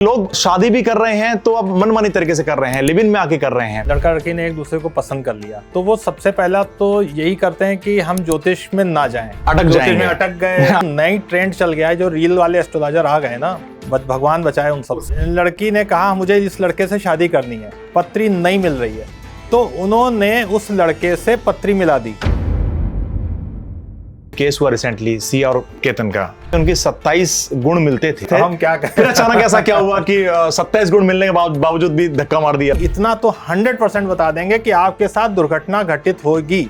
लोग शादी भी कर रहे हैं तो अब मनमानी तरीके से कर रहे हैं, लिव इन में आके कर रहे हैं। लड़का लड़की ने एक दूसरे को पसंद कर लिया तो वो सबसे पहला तो यही करते हैं कि हम ज्योतिष में ना जाएं, ज्योतिष में अटक गए। नई ट्रेंड चल गया है, जो रील वाले एस्ट्रोलॉजर आ गए ना, भगवान बचाए उन सब से। लड़की ने कहा मुझे इस लड़के से शादी करनी है, पत्री नहीं मिल रही है, तो उन्होंने उस लड़के से पत्री मिला दी। केस हुआ रिसेंटली सिया और केतन का, उनके 27 गुण मिलते थे। हम क्या करें? फिर अचानक ऐसा क्या हुआ कि 27 गुण मिलने के बावजूद भी धक्का मार दिया। इतना तो 100% बता देंगे कि आपके साथ दुर्घटना घटित होगी।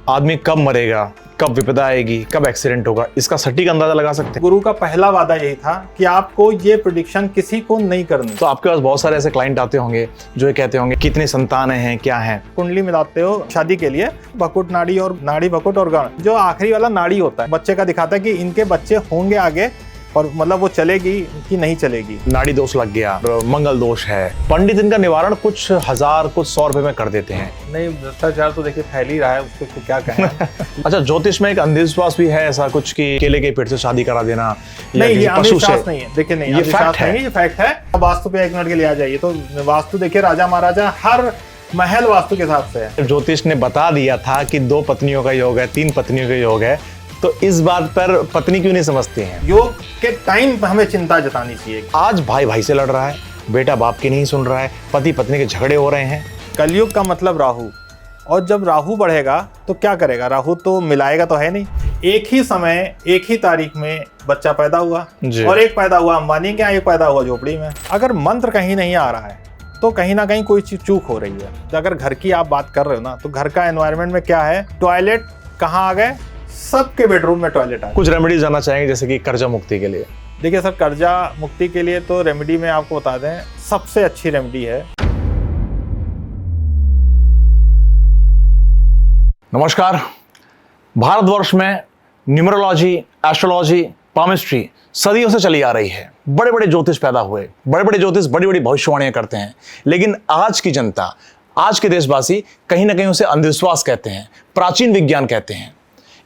आदमी कब मरेगा, कब विपदा आएगी, कब एक्सीडेंट होगा, इसका सटीक अंदाजा लगा सकते हैं। गुरु का पहला वादा यही था कि आपको ये प्रेडिक्शन किसी को नहीं करनी। तो आपके पास बहुत सारे ऐसे क्लाइंट आते होंगे जो ये कहते होंगे कितनी संतान हैं, क्या हैं। कुंडली मिलाते हो शादी के लिए, भकुट नाड़ी और नाड़ी भकुट और गण, जो आखिरी वाला नाड़ी होता है बच्चे का दिखाता है कि इनके बच्चे होंगे आगे, और मतलब वो चलेगी कि नहीं चलेगी। नाड़ी दोष लग गया, मंगल दोष है, पंडित इनका निवारण कुछ 1000 कुछ 100 रुपए में कर देते हैं। नहीं, भ्रष्टाचार तो देखिए फैल ही रहा है, उसको तो क्या कहें। अच्छा, ज्योतिष में एक अंधविश्वास भी है ऐसा कुछ कि केले के पेड़ से शादी करा देना? नहीं, ये अंधविश्वास नहीं है। देखिए नहीं, ये फैक्ट है, ये फैक्ट है। वास्तु पे 1 मिनट के लिए आ जाइए तो वास्तु देखिए, राजा महाराजा हर महल वास्तु के हिसाब से है। ज्योतिष ने बता दिया था कि 2 पत्नियों का योग है, 3 पत्नियों का योग है, तो इस बात पर पत्नी क्यों नहीं समझती हैं? योग के टाइम हमें चिंता जतानी चाहिए। आज भाई भाई से लड़ रहा है, बेटा बाप की नहीं सुन रहा है, पति पत्नी के झगड़े हो रहे हैं। कलयुग का मतलब राहु, और जब राहु बढ़ेगा तो क्या करेगा? राहु तो मिलाएगा तो है नहीं। एक ही समय एक ही तारीख में बच्चा पैदा हुआ, और एक पैदा हुआ अंबानी के यहाँ, एक पैदा हुआ झोपड़ी में। अगर मंत्र कहीं नहीं आ रहा है तो कहीं ना कहीं कोई चीज चूक हो रही है। तो अगर घर की आप बात कर रहे हो ना, तो घर का एनवायरनमेंट में क्या है, टॉयलेट कहाँ आ गए? सबके बेडरूम में टॉयलेट आ गए। कुछ रेमेडी जानना चाहेंगे जैसे कि कर्जा मुक्ति के लिए? देखिए सर, कर्जा मुक्ति के लिए तो रेमेडी में आपको बता दें, सबसे अच्छी रेमेडी है। नमस्कार। भारतवर्ष में न्यूमरोलॉजी, एस्ट्रोलॉजी, पामिस्ट्री सदियों से चली आ रही है। बड़े बड़े ज्योतिष पैदा हुए, बड़े बड़े ज्योतिष बड़ी बड़ी भविष्यवाणियां करते हैं, लेकिन आज की जनता, आज के देशवासी कहीं ना कहीं उसे अंधविश्वास कहते हैं, प्राचीन विज्ञान कहते हैं।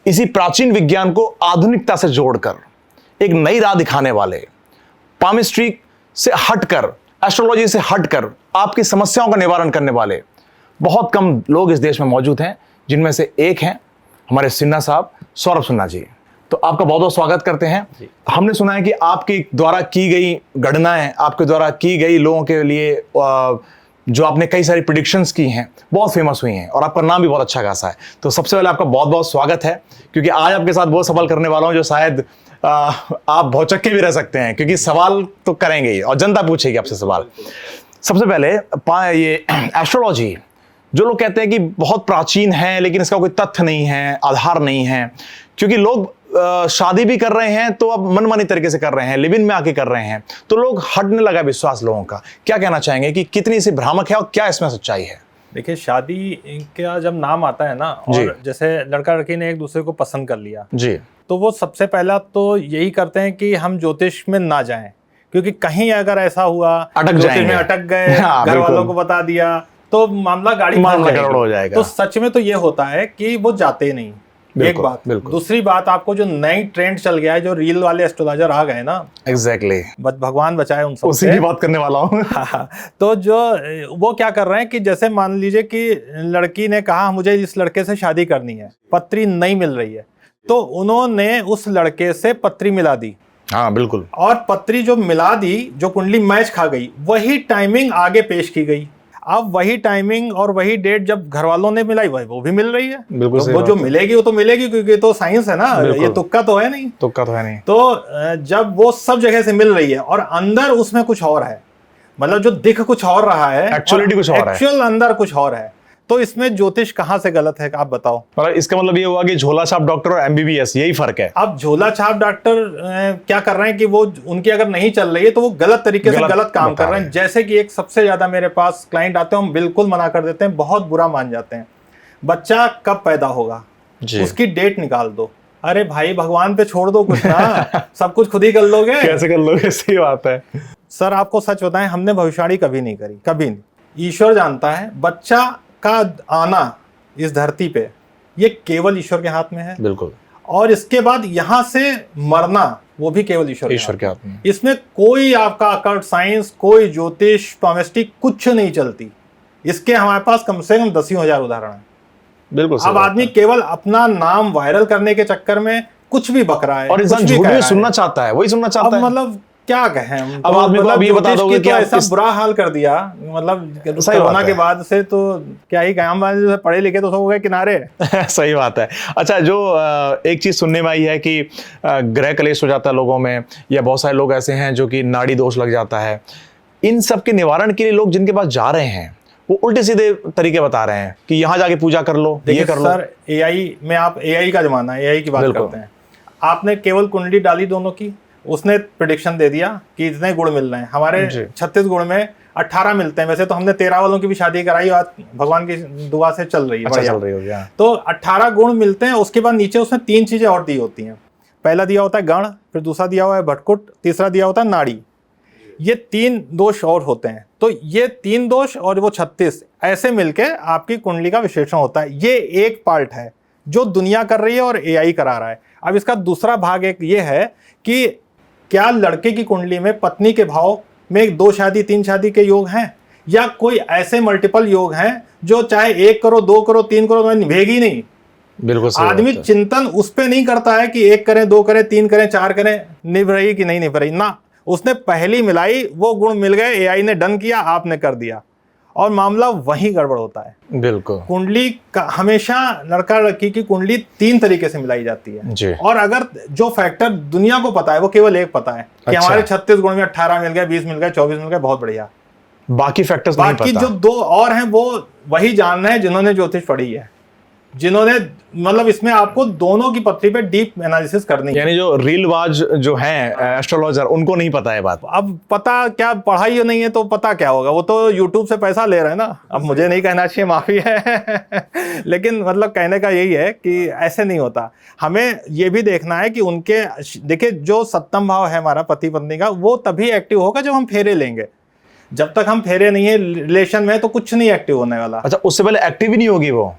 इसी प्राचीन विज्ञान को आधुनिकता से जोड़कर एक नई राह दिखाने वाले, पामिस्ट्री से हटकर, एस्ट्रोलॉजी से हटकर आपकी समस्याओं का निवारण करने वाले बहुत कम लोग इस देश में मौजूद हैं, जिनमें से एक हैं हमारे सिन्हा साहब, सौरभ सिन्हा जी। तो आपका बहुत बहुत स्वागत करते हैं। हमने सुना है कि आपके द्वारा की गई गणनाएं, आपके द्वारा की गई लोगों के लिए जो आपने कई सारी प्रेडिक्शंस की हैं, बहुत फेमस हुई हैं, और आपका नाम भी बहुत अच्छा खासा है। तो सबसे पहले आपका बहुत बहुत स्वागत है, क्योंकि आज आपके साथ वो सवाल करने वाला हूं जो शायद आप भौचक्के भी रह सकते हैं, क्योंकि सवाल तो करेंगे ही और जनता पूछेगी आपसे सवाल। सबसे पहले ये एस्ट्रोलॉजी, जो लोग कहते हैं कि बहुत प्राचीन है लेकिन इसका कोई तथ्य नहीं है, आधार नहीं है, क्योंकि लोग शादी भी कर रहे हैं तो अब मनमानी तरीके से कर रहे हैं, लिव इन में आके कर रहे हैं, तो लोग हटने लगा विश्वास लोगों का। क्या कहना चाहेंगे कि कितनी सी भ्रामक है और क्या इसमें सच्चाई है? देखिए, शादी का जब नाम आता है ना, और जैसे लड़का लड़की ने एक दूसरे को पसंद कर लिया जी, तो वो सबसे पहला तो यही करते हैं कि हम ज्योतिष में ना जाएं, क्योंकि कहीं अगर ऐसा हुआ, ज्योतिष में अटक गए, घर वालों को बता दिया तो मामला गाड़ी हो जाएगा। तो सच में तो ये होता है कि वो जाते नहीं। एक बात। दूसरी बात, आपको जो नई ट्रेंड चल गया है, जो रील वाले एस्ट्रोलॉजर आ गए ना, एग्जैक्टली, भगवान बचाए उन सब उसी की बात करने वाला हूँ। तो जो वो क्या कर रहे हैं कि जैसे मान लीजिए कि लड़की ने कहा मुझे इस लड़के से शादी करनी है, पत्री नहीं मिल रही है, तो उन्होंने उस लड़के से पत्री मिला दी। हाँ बिल्कुल। और पत्री जो मिला दी, जो कुंडली मैच खा गई, वही टाइमिंग आगे पेश की गई। अब वही टाइमिंग और वही डेट जब घर वालों ने मिलाई, वो भी मिल रही है। बिल्कुल। तो वो जो मिलेगी वो तो मिलेगी, क्योंकि तो साइंस है ना, ये तुक्का तो है नहीं। तो जब वो सब जगह से मिल रही है और अंदर उसमें कुछ और है, मतलब जो दिख कुछ और रहा है, एक्चुअलिटी कुछ और है, एक्चुअल अंदर कुछ और है, तो इसमें ज्योतिष कहाँ से गलत है आप बताओ? मतलब इसका मतलब ये हुआ कि झोला छाप डॉक्टर और एमबीबीएस, यही फर्क है। अब झोला छाप डॉक्टर क्या कर रहे हैं कि वो उनकी अगर नहीं चल रही है तो वो गलत तरीके से गलत काम कर रहे हैं। जैसे कि एक सबसे ज्यादा मेरे पास क्लाइंट आते हैं, हम बिल्कुल मना कर देते हैं, बहुत बुरा मान जाते हैं। बच्चा कब पैदा होगा, उसकी डेट निकाल दो। अरे भाई, भगवान पे छोड़ दो कुछ ना, सब कुछ खुद ही कर लोगे। कैसे कर लोगे? सही बात है सर। आपको सच बताएं, हमने भविष्यवाणी कभी नहीं करी, कभी नहीं। ईश्वर जानता है, बच्चा का आना इस धरती पे ये केवल ईश्वर के हाथ में है। बिल्कुल। और इसके बाद यहाँ से मरना वो भी केवल ईश्वर के हाथ में। इसमें कोई आपका अकल्ट साइंस, कोई ज्योतिष, पामिस्ट्री कुछ नहीं चलती। इसके हमारे पास कम से कम 10,000 उदाहरण है। बिल्कुल। अब आदमी केवल अपना नाम वायरल करने के चक्कर में कुछ भी बक रहा है, और इंसान झूठ भी सुनना चाहता है, वही सुनना चाहता है। मतलब क्या कहें हम, अब आदमी को अब ये बता दोगे कि ऐसा बुरा हाल कर दिया, मतलब कोरोना के बाद से तो क्या ही काम, पढ़े लिखे तो सब हो गए किनारे। सही बात है। अच्छा, जो एक चीज सुनने में आई है कि ग्रह क्लेश हो जाता है लोगों में, या बहुत सारे लोग ऐसे हैं जो कि नाड़ी दोष लग जाता है, इन सब के निवारण के लिए लोग जिनके पास जा रहे हैं वो उल्टे सीधे तरीके बता रहे हैं कि यहाँ जाके पूजा कर लो, ये कर लो। सर एआई में, आप एआई का जमाना है, एआई की बात करते हैं। आपने केवल कुंडली डाली दोनों की, उसने प्रेडिक्शन दे दिया कि इतने गुण मिल रहे हैं। हमारे 36 गुण में 18 मिलते हैं। वैसे तो हमने 13 वालों की भी शादी कराई, आज भगवान की दुआ से चल रही है। अच्छा, चल रही होगी। तो 18 गुण मिलते हैं। उसके बाद नीचे उसने 3 चीजें और दी होती हैं। पहला दिया होता है गण, फिर दूसरा दिया हुआ है भटकुट, तीसरा दिया होता है नाड़ी। ये 3 दोष और होते हैं। तो ये 3 दोष और वो 36 ऐसे मिलके आपकी कुंडली का विश्लेषण होता है। ये एक पार्ट है जो दुनिया कर रही है और एआई करा रहा है। अब इसका दूसरा भाग एक ये है कि क्या लड़के की कुंडली में पत्नी के भाव में 2 शादी 3 शादी के योग हैं, या कोई ऐसे मल्टीपल योग हैं जो चाहे 1 करो 2 करो 3 करो मैं निभेगी नहीं। बिल्कुल। आदमी चिंतन उस पे नहीं करता है कि 1 करें 2 करें 3 करें 4 करें, निभ रही कि नहीं निभ रही ना। उसने पहली मिलाई, वो गुण मिल गए, एआई ने डन किया, आपने कर दिया, और मामला वहीं गड़बड़ होता है। बिल्कुल। कुंडली का हमेशा लड़का लड़की की कुंडली 3 तरीके से मिलाई जाती है जी। और अगर जो फैक्टर दुनिया को पता है वो केवल एक पता है कि हमारे 36 गुण में 18 मिल गए, 20 मिल गए, 24 मिल गए, बहुत बढ़िया। बाकी फैक्टर्स नहीं पता। बाकी जो 2 और हैं वो वही जानना है जिन्होंने ज्योतिष पढ़ी है, जिन्होंने, मतलब इसमें आपको दोनों की पत्री पे डीप एनालिसिस करनी है। यानी जो रीलवाज जो हैं एस्ट्रोलॉजर, उनको नहीं पता है बात। अब पता क्या, पढ़ाई नहीं है तो पता क्या होगा, वो तो यूट्यूब से पैसा ले रहे हैं ना। अब मुझे नहीं कहना चाहिए, माफी है लेकिन मतलब कहने का यही है कि ऐसे नहीं होता। हमें ये भी देखना है कि उनके, देखिए जो 7वां भाव है हमारा पति पत्नी का, वो तभी एक्टिव होगा जब हम फेरे लेंगे। जब तक हम फेरे नहीं है रिलेशन में तो कुछ नहीं एक्टिव होने वाला। अच्छा, उससे पहले एक्टिव ही नहीं होगी वो।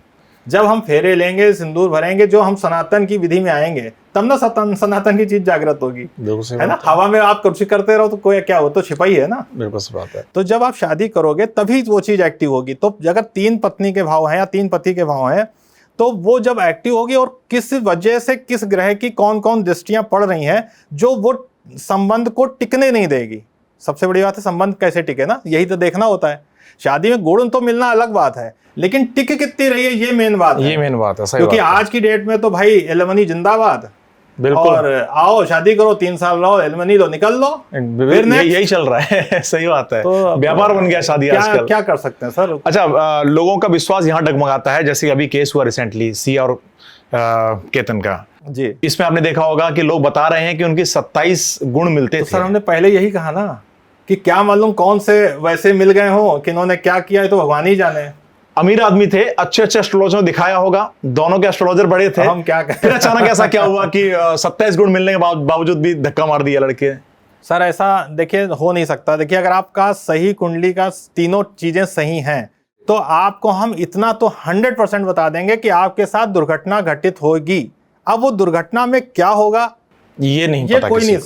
जब हम फेरे लेंगे, सिंदूर भरेंगे, जो हम सनातन की विधि में आएंगे, तब ना सनातन की चीज जागृत होगी, है ना। हवा में आप कुछ करते रहो तो कोई क्या हो, तो छिपाई है ना। बिल्कुल सही बात है। तो जब आप शादी करोगे तभी वो चीज एक्टिव होगी। तो अगर 3 पत्नी के भाव हैं या 3 पति के भाव हैं, तो वो जब एक्टिव होगी और किस वजह से, किस ग्रह की कौन कौन दृष्टियां पड़ रही हैं जो वो संबंध को टिकने नहीं देगी। सबसे बड़ी बात है संबंध कैसे टिके ना, यही तो देखना होता है। शादी में गुण तो मिलना अलग बात है, लेकिन टिक कितनी रही है ये मेन बात है। ये मेन बात है, सही क्योंकि बात है। आज की डेट में तो भाई एलिमनी जिंदाबाद। बिल्कुल। और आओ शादी करो, 3 साल रहो, एलिमनी लो, निकल लो, फिर यही चल रहा है। सही बात है। तो व्यापार बन गया शादी आजकल। क्या कर सकते हैं सर। अच्छा, लोगों का विश्वास यहाँ डगमगाता है, जैसे अभी केस हुआ रिसेंटली सिया और केतन का जी। इसमें आपने देखा होगा कि लोग बता रहे हैं कि उनके 27 गुण मिलते थे। सर हमने पहले यही कहा ना कि क्या मालूम कौन से वैसे मिल गए हो कि इन्होंने क्या किया है, तो भगवान ही जाने। अमीर आदमी थे, अच्छे एस्ट्रोलॉजर ने दिखाया होगा, दोनों के एस्ट्रोलॉजर बड़े थे। हम क्या करें। फिर अचानक ऐसा क्या हुआ कि 27 गुण मिलने के बावजूद भी धक्का मार दिया लड़के। सर ऐसा देखिए हो नहीं सकता। देखिए अगर आपका सही कुंडली का तीनों चीजें सही हैं तो आपको हम इतना तो 100% बता देंगे कि आपके साथ दुर्घटना घटित होगी। अब वो दुर्घटना में क्या होगा ये नहीं ये पता, कोई नहीं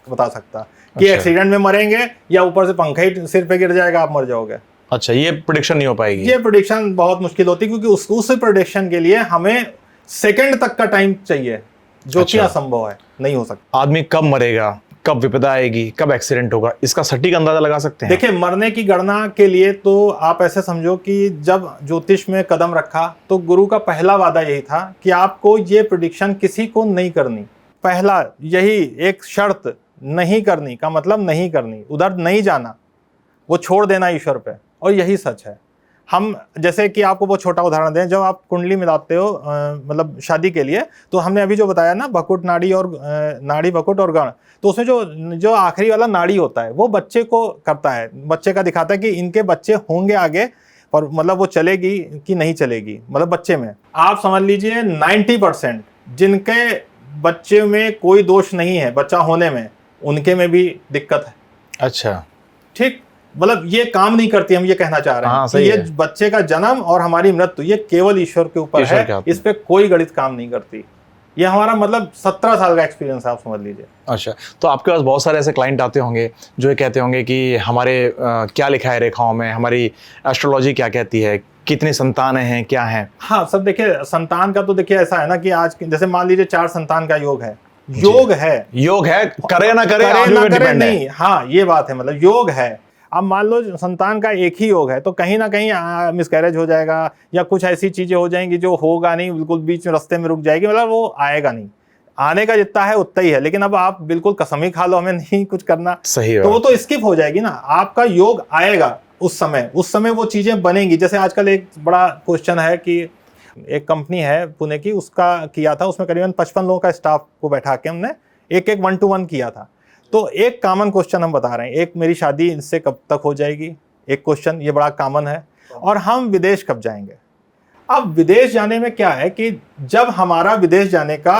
बता सकता कि एक्सीडेंट में मरेंगे या ऊपर से पंखा ही सिर पे गिर जाएगा आप मर जाओगे। अच्छा, ये प्रेडिक्शन नहीं हो पाएगी। ये प्रेडिक्शन बहुत मुश्किल होती है, क्योंकि उस प्रेडिक्शन के लिए हमें सेकंड तक का टाइम चाहिए, जो कि असंभव है, नहीं हो सकता। आदमी कब मरेगा, कब विपदा आएगी, कब एक्सीडेंट होगा, इसका सटीक अंदाजा लगा सकते हैं। देखिए मरने की गणना के लिए तो आप ऐसे समझो कि जब ज्योतिष में कदम रखा तो गुरु का पहला वादा यही था कि आपको ये प्रेडिक्शन किसी को नहीं करनी। पहला यही एक शर्त, नहीं करनी का मतलब नहीं करनी, उधर नहीं जाना, वो छोड़ देना ईश्वर पे। और यही सच है। हम जैसे कि आपको बहुत छोटा उदाहरण दें, जब आप कुंडली मिलाते हो मतलब शादी के लिए, तो हमने अभी जो बताया ना भकुट नाड़ी और नाड़ी भकुट और गण, तो उसमें जो आखिरी वाला नाड़ी होता है वो बच्चे को करता है, बच्चे का दिखाता है कि इनके बच्चे होंगे आगे, पर मतलब वो चलेगी कि नहीं चलेगी, मतलब बच्चे में आप समझ लीजिए 90% जिनके बच्चे में कोई दोष नहीं है बच्चा होने में, उनके में भी दिक्कत है। अच्छा, ठीक, मतलब ये काम नहीं करती, हम ये कहना चाह रहे हैं कि ये बच्चे का जन्म और हमारी मृत्यु ये केवल ईश्वर के ऊपर है, इस पे कोई गणित काम नहीं करती। ये हमारा मतलब 17 साल का एक्सपीरियंस है, आप समझ लीजिए। अच्छा, तो आपके पास बहुत सारे ऐसे क्लाइंट आते होंगे जो ये कहते होंगे कि हमारे क्या लिखा है रेखाओं में, हमारी एस्ट्रोलॉजी क्या कहती है, कितनी संतानें हैं, क्या हैं? हाँ सब देखिए, संतान का तो देखिए ऐसा है ना कि आज जैसे मान लीजिए 4 संतान का योग है, योग है, करे ना करे आदमी ना पे करे डिपेंड है। नहीं, हाँ ये बात है, मतलब योग है। अब मान लो संतान का एक ही योग है तो कहीं ना कहीं मिसकैरेज हो जाएगा या कुछ ऐसी चीजें हो जाएंगी जो होगा नहीं, बिल्कुल बीच में रास्ते में रुक जाएगी, मतलब वो आएगा नहीं। आने का जितना है उतना ही है, लेकिन अब आप बिल्कुल कसम ही खा लो हमें नहीं कुछ करना, सही है। तो वो तो स्किप हो जाएगी ना। आपका योग आएगा उस समय वो चीजें बनेंगी। जैसे आजकल एक बड़ा क्वेश्चन है कि एक कंपनी है पुणे की, उसका किया था, उसमें करीबन 55 लोगों का स्टाफ को बैठा के हमने एक 1-1 किया था। तो एक कॉमन क्वेश्चन हम बता रहे हैं, एक मेरी शादी इनसे कब तक हो जाएगी, एक क्वेश्चन ये बड़ा कॉमन है, और हम विदेश कब जाएंगे। अब विदेश जाने में क्या है कि जब हमारा विदेश जाने का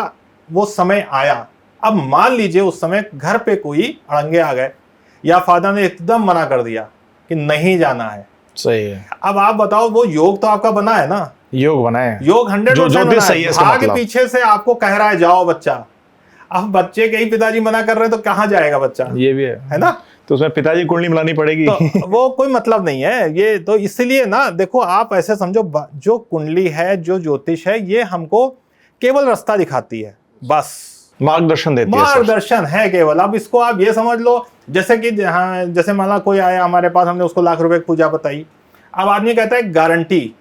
वो समय आया, अब मान लीजिए उस समय घर पे कोई अड़ंगे आ गए या फादर ने एकदम मना कर दिया कि नहीं जाना है। सही है। अब आप बताओ, वो योग तो आपका बना है ना, योग बनाए, योग 100% बना सही है है, इसका भाग मतलब। पीछे से आपको कह रहा है जाओ बच्चा। अब बच्चे के ही पिताजी मना कर रहे हैं तो कहाँ जाएगा बच्चा, ये भी है ना। तो उसमें पिताजी कुंडली मिलानी पड़ेगी। तो वो कोई मतलब नहीं है ये तो, इसलिए ना देखो आप ऐसे समझो, जो कुंडली है, जो ज्योतिष है, ये हमको केवल रास्ता दिखाती है, बस मार्गदर्शन देती है, मार्गदर्शन है केवल। अब इसको आप ये समझ लो जैसे कि जैसे मान लो कोई आया हमारे पास, हमने उसको लाख रुपए की पूजा बताई, अब आदमी कहता है गारंटी,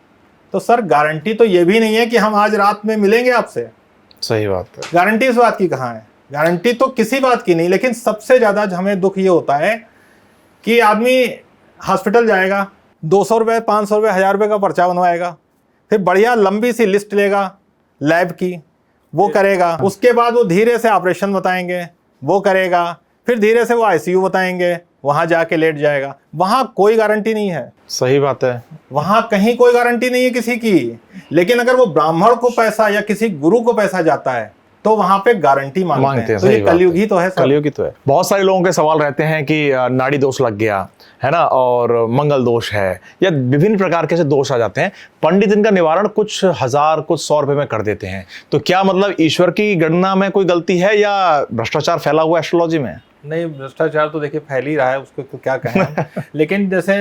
तो सर गारंटी तो ये भी नहीं है कि हम आज रात में मिलेंगे आपसे। सही बात है। गारंटी इस बात की कहाँ है, गारंटी तो किसी बात की नहीं। लेकिन सबसे ज्यादा हमें दुख ये होता है कि आदमी हॉस्पिटल जाएगा, 200 रुपये, 500 रुपये, 1000 रुपये का पर्चा बनवाएगा, फिर बढ़िया लंबी सी लिस्ट लेगा लैब की, वो करेगा, उसके बाद वो धीरे से ऑपरेशन बताएंगे, वो करेगा, फिर धीरे से वो आईसीयू बताएंगे, वहां जाके लेट जाएगा। वहां कोई गारंटी नहीं है। सही बात है, वहां कहीं कोई गारंटी नहीं है किसी की। लेकिन अगर वो ब्राह्मण को पैसा या किसी गुरु को पैसा जाता है तो वहां पे गारंटी मांगते हैं। तो ये कलयुग ही तो है सर। कलयुग ही तो है। बहुत सारे लोगों के सवाल रहते हैं कि नाड़ी दोष लग गया है ना, और मंगल दोष है, या विभिन्न प्रकार के दोष आ जाते हैं। पंडित इनका निवारण कुछ 1000 कुछ 100 रुपए में कर देते हैं। तो क्या मतलब ईश्वर की गणना में कोई गलती है या भ्रष्टाचार फैला हुआ एस्ट्रोलॉजी में? नहीं, भ्रष्टाचार तो देखिए फैल ही रहा है, उसको तो क्या कहें। लेकिन जैसे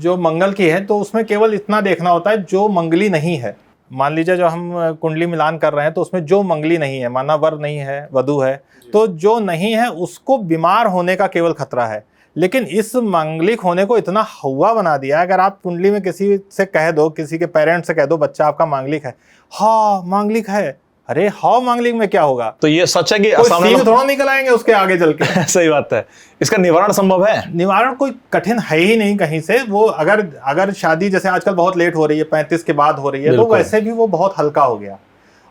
जो मंगल की है तो उसमें केवल इतना देखना होता है, जो मंगली नहीं है, मान लीजिए जो हम कुंडली मिलान कर रहे हैं तो उसमें जो मंगली नहीं है, माना वर नहीं है, वधु है, तो जो नहीं है उसको बीमार होने का केवल खतरा है। लेकिन इस मांगलिक होने को इतना हवा बना दिया है, अगर आप कुंडली में किसी से कह दो, किसी के पेरेंट्स से कह दो बच्चा आपका मांगलिक है, हाँ मांगलिक है, अरे हाँ मांगलिक में क्या होगा, तो ये सच है कि थोड़ा निकल आएंगे उसके आगे चल के। सही बात है। इसका निवारण संभव है? निवारण कोई कठिन है ही नहीं कहीं से। वो अगर शादी जैसे आजकल बहुत लेट हो रही है, 35 के बाद हो रही है, तो वैसे भी वो बहुत हल्का हो गया।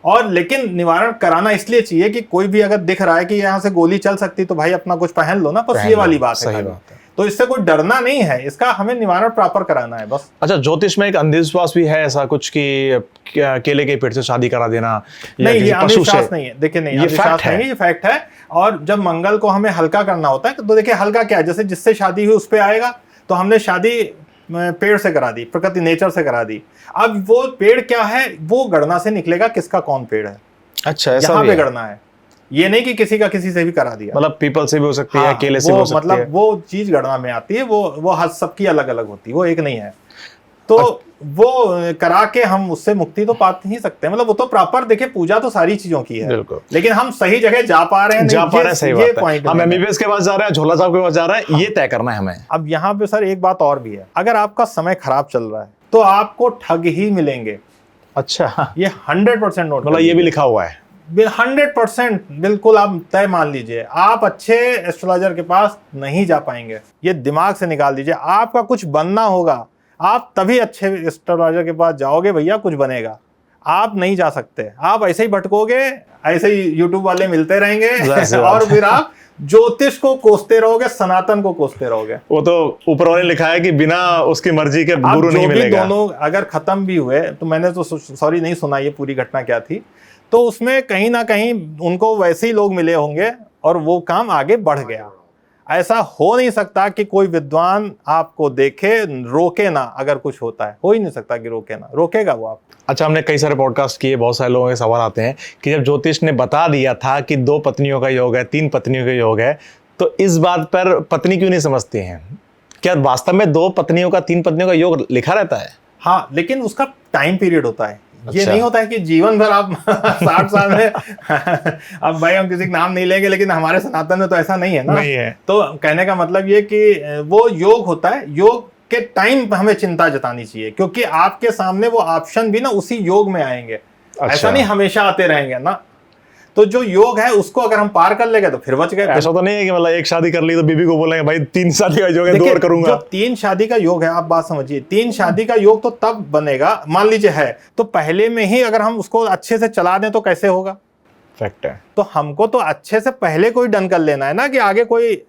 और लेकिन निवारण कराना इसलिए चाहिए कि कोई भी अगर दिख रहा है कि यहाँ से गोली चल सकती तो भाई अपना कुछ पहन लो ना, बस ये वाली बात है। तो इससे कोई डरना नहीं है, इसका हमें निवारण प्रॉपर कराना है बस। अच्छा, ज्योतिष में एक अंधविश्वास भी है ऐसा कुछ कि केले के पेड़ से शादी करा देना? नहीं, ये अंधविश्वास नहीं है। देखिए नहीं, ये फैक्ट है, ये फैक्ट है। और जब मंगल को हमें हल्का करना होता है तो देखिए हल्का क्या है, जैसे जिससे शादी हुई उस पे आएगा, तो हमने शादी पेड़ से करा दी, प्रकृति नेचर से करा दी। अब वो पेड़ क्या है, वो गणना से निकलेगा किसका कौन पेड़ है। अच्छा, ऐसा यहाँ पे गणना है, ये नहीं कि किसी का किसी से भी करा दिया। मतलब पीपल से भी हो सकती है, केले से भी हो सकती है। मतलब वो चीज गणना में आती है, वो हद सबकी अलग अलग होती है, वो एक नहीं है। तो वो करा के हम उससे मुक्ति तो पा ही सकते हैं। मतलब वो तो प्रॉपर देखिए, पूजा तो सारी चीजों की है, लेकिन हम सही जगह जा पा रहे हैं, सही बात है। हम एमबीबीएस के पास जा रहे हैं, झोला साहब के पास जा रहे हैं, ये तय करना है हमें। अब यहाँ पे सर एक बात और भी है, अगर आपका समय खराब चल रहा है तो आपको ठग ही मिलेंगे। अच्छा, ये 100% नोट, मतलब ये भी लिखा हुआ है 100%, बिल्कुल आप तय मान लीजिए। आप अच्छे एस्ट्रोलॉजर के पास नहीं जा पाएंगे, ये दिमाग से निकाल दीजिए। आपका कुछ बनना होगा, आप तभी अच्छे एस्ट्रोलॉजर के पास जाओगे, भैया कुछ बनेगा। आप नहीं जा सकते, आप ऐसे ही भटकोगे, ऐसे ही यूट्यूब वाले मिलते रहेंगे और फिर आप ज्योतिष को कोसते रहोगे, सनातन को कोसते रहोगे। वो तो ऊपर वाले लिखा है कि बिना उसकी मर्जी के गुरु नहीं मिलेगा। दोनों अगर खत्म भी हुए तो मैंने तो सॉरी नहीं सुना ये पूरी घटना क्या थी, तो उसमें कहीं ना कहीं उनको वैसे ही लोग मिले होंगे और वो काम आगे बढ़ गया। ऐसा हो नहीं सकता कि कोई विद्वान आपको देखे रोके ना, अगर कुछ होता है हो ही नहीं सकता कि रोके ना, रोकेगा वो आप। अच्छा, हमने कई सारे पॉडकास्ट किए, बहुत सारे लोगों के सवाल आते हैं कि जब ज्योतिष ने बता दिया था कि 2 पत्नियों का योग है, 3 पत्नियों का योग है, तो इस बात पर पत्नी क्यों नहीं समझती हैं? क्या वास्तव में 2 पत्नियों का 3 पत्नियों का योग लिखा रहता है? हाँ, लेकिन उसका टाइम पीरियड होता है। ये अच्छा। नहीं होता है कि जीवन भर आप 60 साल में अब भाई हम किसी का नाम नहीं लेंगे, लेकिन हमारे सनातन में तो ऐसा नहीं है ना। नहीं है। तो कहने का मतलब ये कि वो योग होता है, योग के टाइम हमें चिंता जतानी चाहिए, क्योंकि आपके सामने वो ऑप्शन भी ना उसी योग में आएंगे। अच्छा। ऐसा नहीं हमेशा आते रहेंगे ना। तो जो योग है उसको अगर हम पार कर लेंगे तो फिर बच गए। ऐसा तो नहीं है कि मतलब एक शादी कर ली तो बीबी को बोलेंगे भाई 3 शादी का योग है, 2 और करूंगा। जो 3 शादी का योग है, आप बात समझिए, 3 शादी का योग तो तब बनेगा, मान लीजिए है तो पहले में ही अगर हम उसको अच्छे से चला दें तो कैसे होगा? फैक्ट है। तो हमको तो अच्छे से पहले कोई डन कर लेना है ना, कि आगे कोई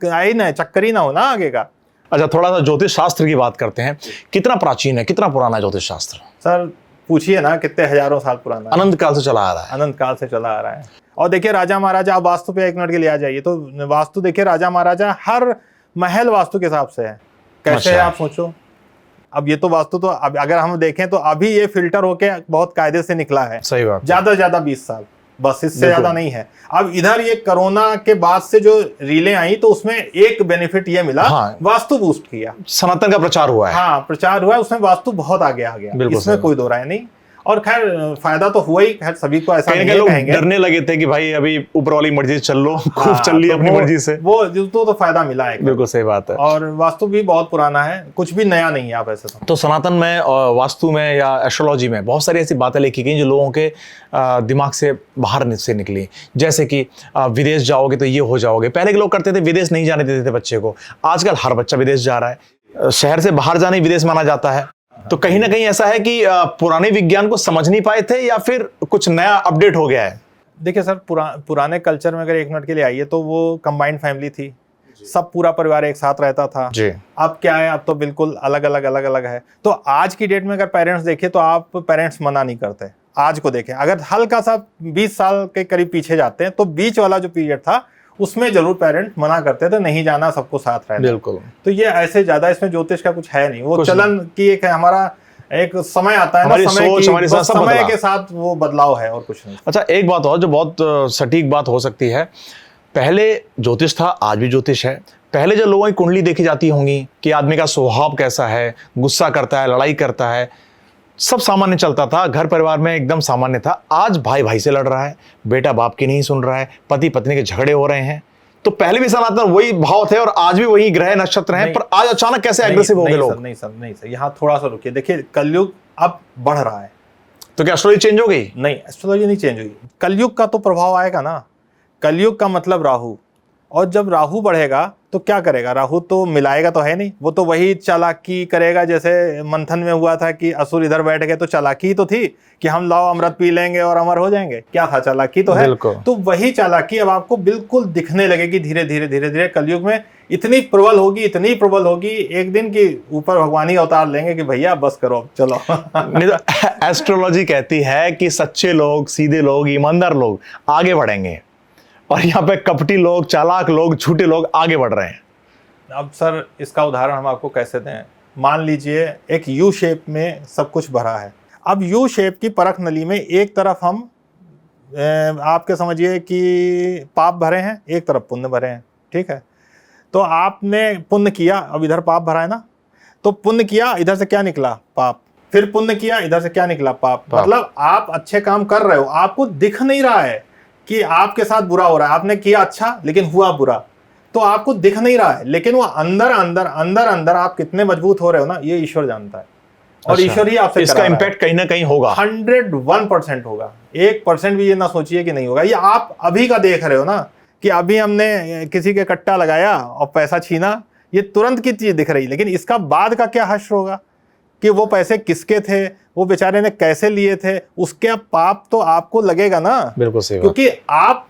आई ना, चक्कर ही ना हो ना आगे का। अच्छा, थोड़ा सा ज्योतिष शास्त्र की बात करते हैं। कितना प्राचीन है, कितना पुराना है ज्योतिष शास्त्र? सर पूछिए ना, कितने हजारों साल पुराना है। अनंत काल से चला आ रहा है। अनंत काल से चला आ रहा है। और देखिए राजा महाराजा, आप वास्तु पे 1 मिनट के लिए आ जाइए, तो वास्तु देखिए राजा महाराजा हर महल वास्तु के हिसाब से है। कैसे है आप सोचो। अब ये तो वास्तु तो अब अगर हम देखें तो अभी ये फिल्टर होके बहुत कायदे से निकला है। सही बात। ज्यादा से ज्यादा 20 साल, बस इससे ज्यादा नहीं है। अब इधर ये कोरोना के बाद से जो रीलें आई तो उसमें एक बेनिफिट ये मिला, हाँ। वास्तु बूस्ट किया, सनातन का प्रचार हुआ है। हाँ प्रचार हुआ है, उसमें वास्तु बहुत आगे आ गया, इसमें कोई दो राय नहीं। और खैर फायदा तो हुआ ही, खैर सभी को ऐसा नहीं लोग कहेंगे। डरने लगे थे कि भाई अभी ऊपर वाली मर्जी से चल लो, खूब चल ली अपनी मर्जी से। वो तो फायदा मिला है। बिल्कुल सही बात है। और वास्तु भी बहुत पुराना है, कुछ भी नया नहीं है आप ऐसे तो सनातन में और वास्तु में या एस्ट्रोलॉजी में बहुत सारी ऐसी बातें लिखी गई जो लोगों के दिमाग से बाहर से निकली। जैसे कि विदेश जाओगे तो ये हो जाओगे। पहले के लोग करते थे विदेश नहीं जाने देते थे बच्चे को, आजकल हर बच्चा विदेश जा रहा है। शहर से बाहर जाना ही विदेश माना जाता है। तो कहीं ना कहीं ऐसा है कि पुराने विज्ञान को समझ नहीं पाए थे या फिर कुछ नया अपडेट हो गया है? देखिए सर, पुराने कल्चर में अगर 1 मिनट के लिए आइए तो वो कंबाइंड फैमिली थी, सब पूरा परिवार एक साथ रहता था जी। अब क्या है, अब तो बिल्कुल अलग अलग है। तो आज की डेट में अगर पेरेंट्स देखें तो आप पेरेंट्स मना नहीं करते। आज को देखें, अगर हल्का सा 20 साल के करीब पीछे जाते हैं तो बीच वाला जो पीरियड था उसमें जरूर पेरेंट मना करते थे, नहीं जाना, सबको साथ रहना। बिल्कुल। तो ये ऐसे ज्यादा इसमें ज्योतिष का कुछ है नहीं, वो चलन की एक हमारा एक समय आता है ना, समय के साथ वो बदलाव है और कुछ नहीं। अच्छा, एक बात और जो बहुत सटीक बात हो सकती है, पहले ज्योतिष था, आज भी ज्योतिष है। पहले जो लोगों की कुंडली देखी जाती होंगी कि आदमी का स्वभाव कैसा है, गुस्सा करता है, लड़ाई करता है, सब सामान्य चलता था, घर परिवार में एकदम सामान्य था। आज भाई भाई से लड़ रहा है, बेटा बाप की नहीं सुन रहा है, पति पत्नी के झगड़े हो रहे हैं। तो पहले भी सनातन वही भाव थे और आज भी वही ग्रह नक्षत्र हैं, पर आज अचानक कैसे एग्रेसिव हो गए लोग? नहीं सर, यहाँ थोड़ा सा रुकिए। देखिए कलयुग अब बढ़ रहा है, तो क्या एस्ट्रोलॉजी चेंज हो गई? नहीं, एस्ट्रोलॉजी नहीं चेंज हुई। कलयुग का तो प्रभाव आएगा ना। कलयुग का मतलब राहु, और जब राहु बढ़ेगा तो क्या करेगा? राहु तो मिलाएगा तो है नहीं, वो तो वही चालाकी करेगा जैसे मंथन में हुआ था कि असुर इधर बैठ गए, तो चालाकी तो थी कि हम लाओ अमृत पी लेंगे और अमर हो जाएंगे। क्या था? चालाकी तो है। तो वही चालाकी अब आपको बिल्कुल दिखने लगेगी धीरे धीरे कलयुग में। इतनी प्रबल होगी एक दिन की ऊपर भगवान ही अवतार लेंगे कि भैया बस करो चलो। नहीं तो एस्ट्रोलॉजी कहती है कि सच्चे लोग, सीधे लोग, ईमानदार लोग आगे बढ़ेंगे और यहाँ पे कपटी लोग, चालाक लोग, झूठे लोग आगे बढ़ रहे हैं। अब सर इसका उदाहरण हम आपको कैसे दें? मान लीजिए एक यू शेप में सब कुछ भरा है। अब यू शेप की परख नली में एक तरफ हम आपके समझिए कि पाप भरे हैं, एक तरफ पुण्य भरे हैं, ठीक है? तो आपने पुण्य किया, अब इधर पाप भरा है ना, तो पुण्य किया, इधर से क्या निकला? पाप। फिर पुण्य किया, इधर से क्या निकला? पाप। मतलब आप अच्छे काम कर रहे हो, आपको दिख नहीं रहा है कि आपके साथ बुरा हो रहा है। आपने किया अच्छा लेकिन हुआ बुरा, तो आपको दिख नहीं रहा है, लेकिन वो अंदर आप कितने मजबूत हो रहे हो ना, ये ईश्वर जानता है। और ईश्वर ही आपसे इसका इम्पैक्ट कहीं ना कहीं होगा, 101% होगा। 1% भी ये ना सोचिए कि नहीं होगा। ये आप अभी का देख रहे हो ना कि अभी हमने किसी के कट्टा लगाया और पैसा छीना, ये तुरंत की चीज दिख रही, लेकिन इसका बाद का क्या हश्र होगा कि वो पैसे किसके थे, वो बेचारे ने कैसे लिए थे, उसके पाप तो आपको लगेगा ना। बिल्कुल सही। क्योंकि आप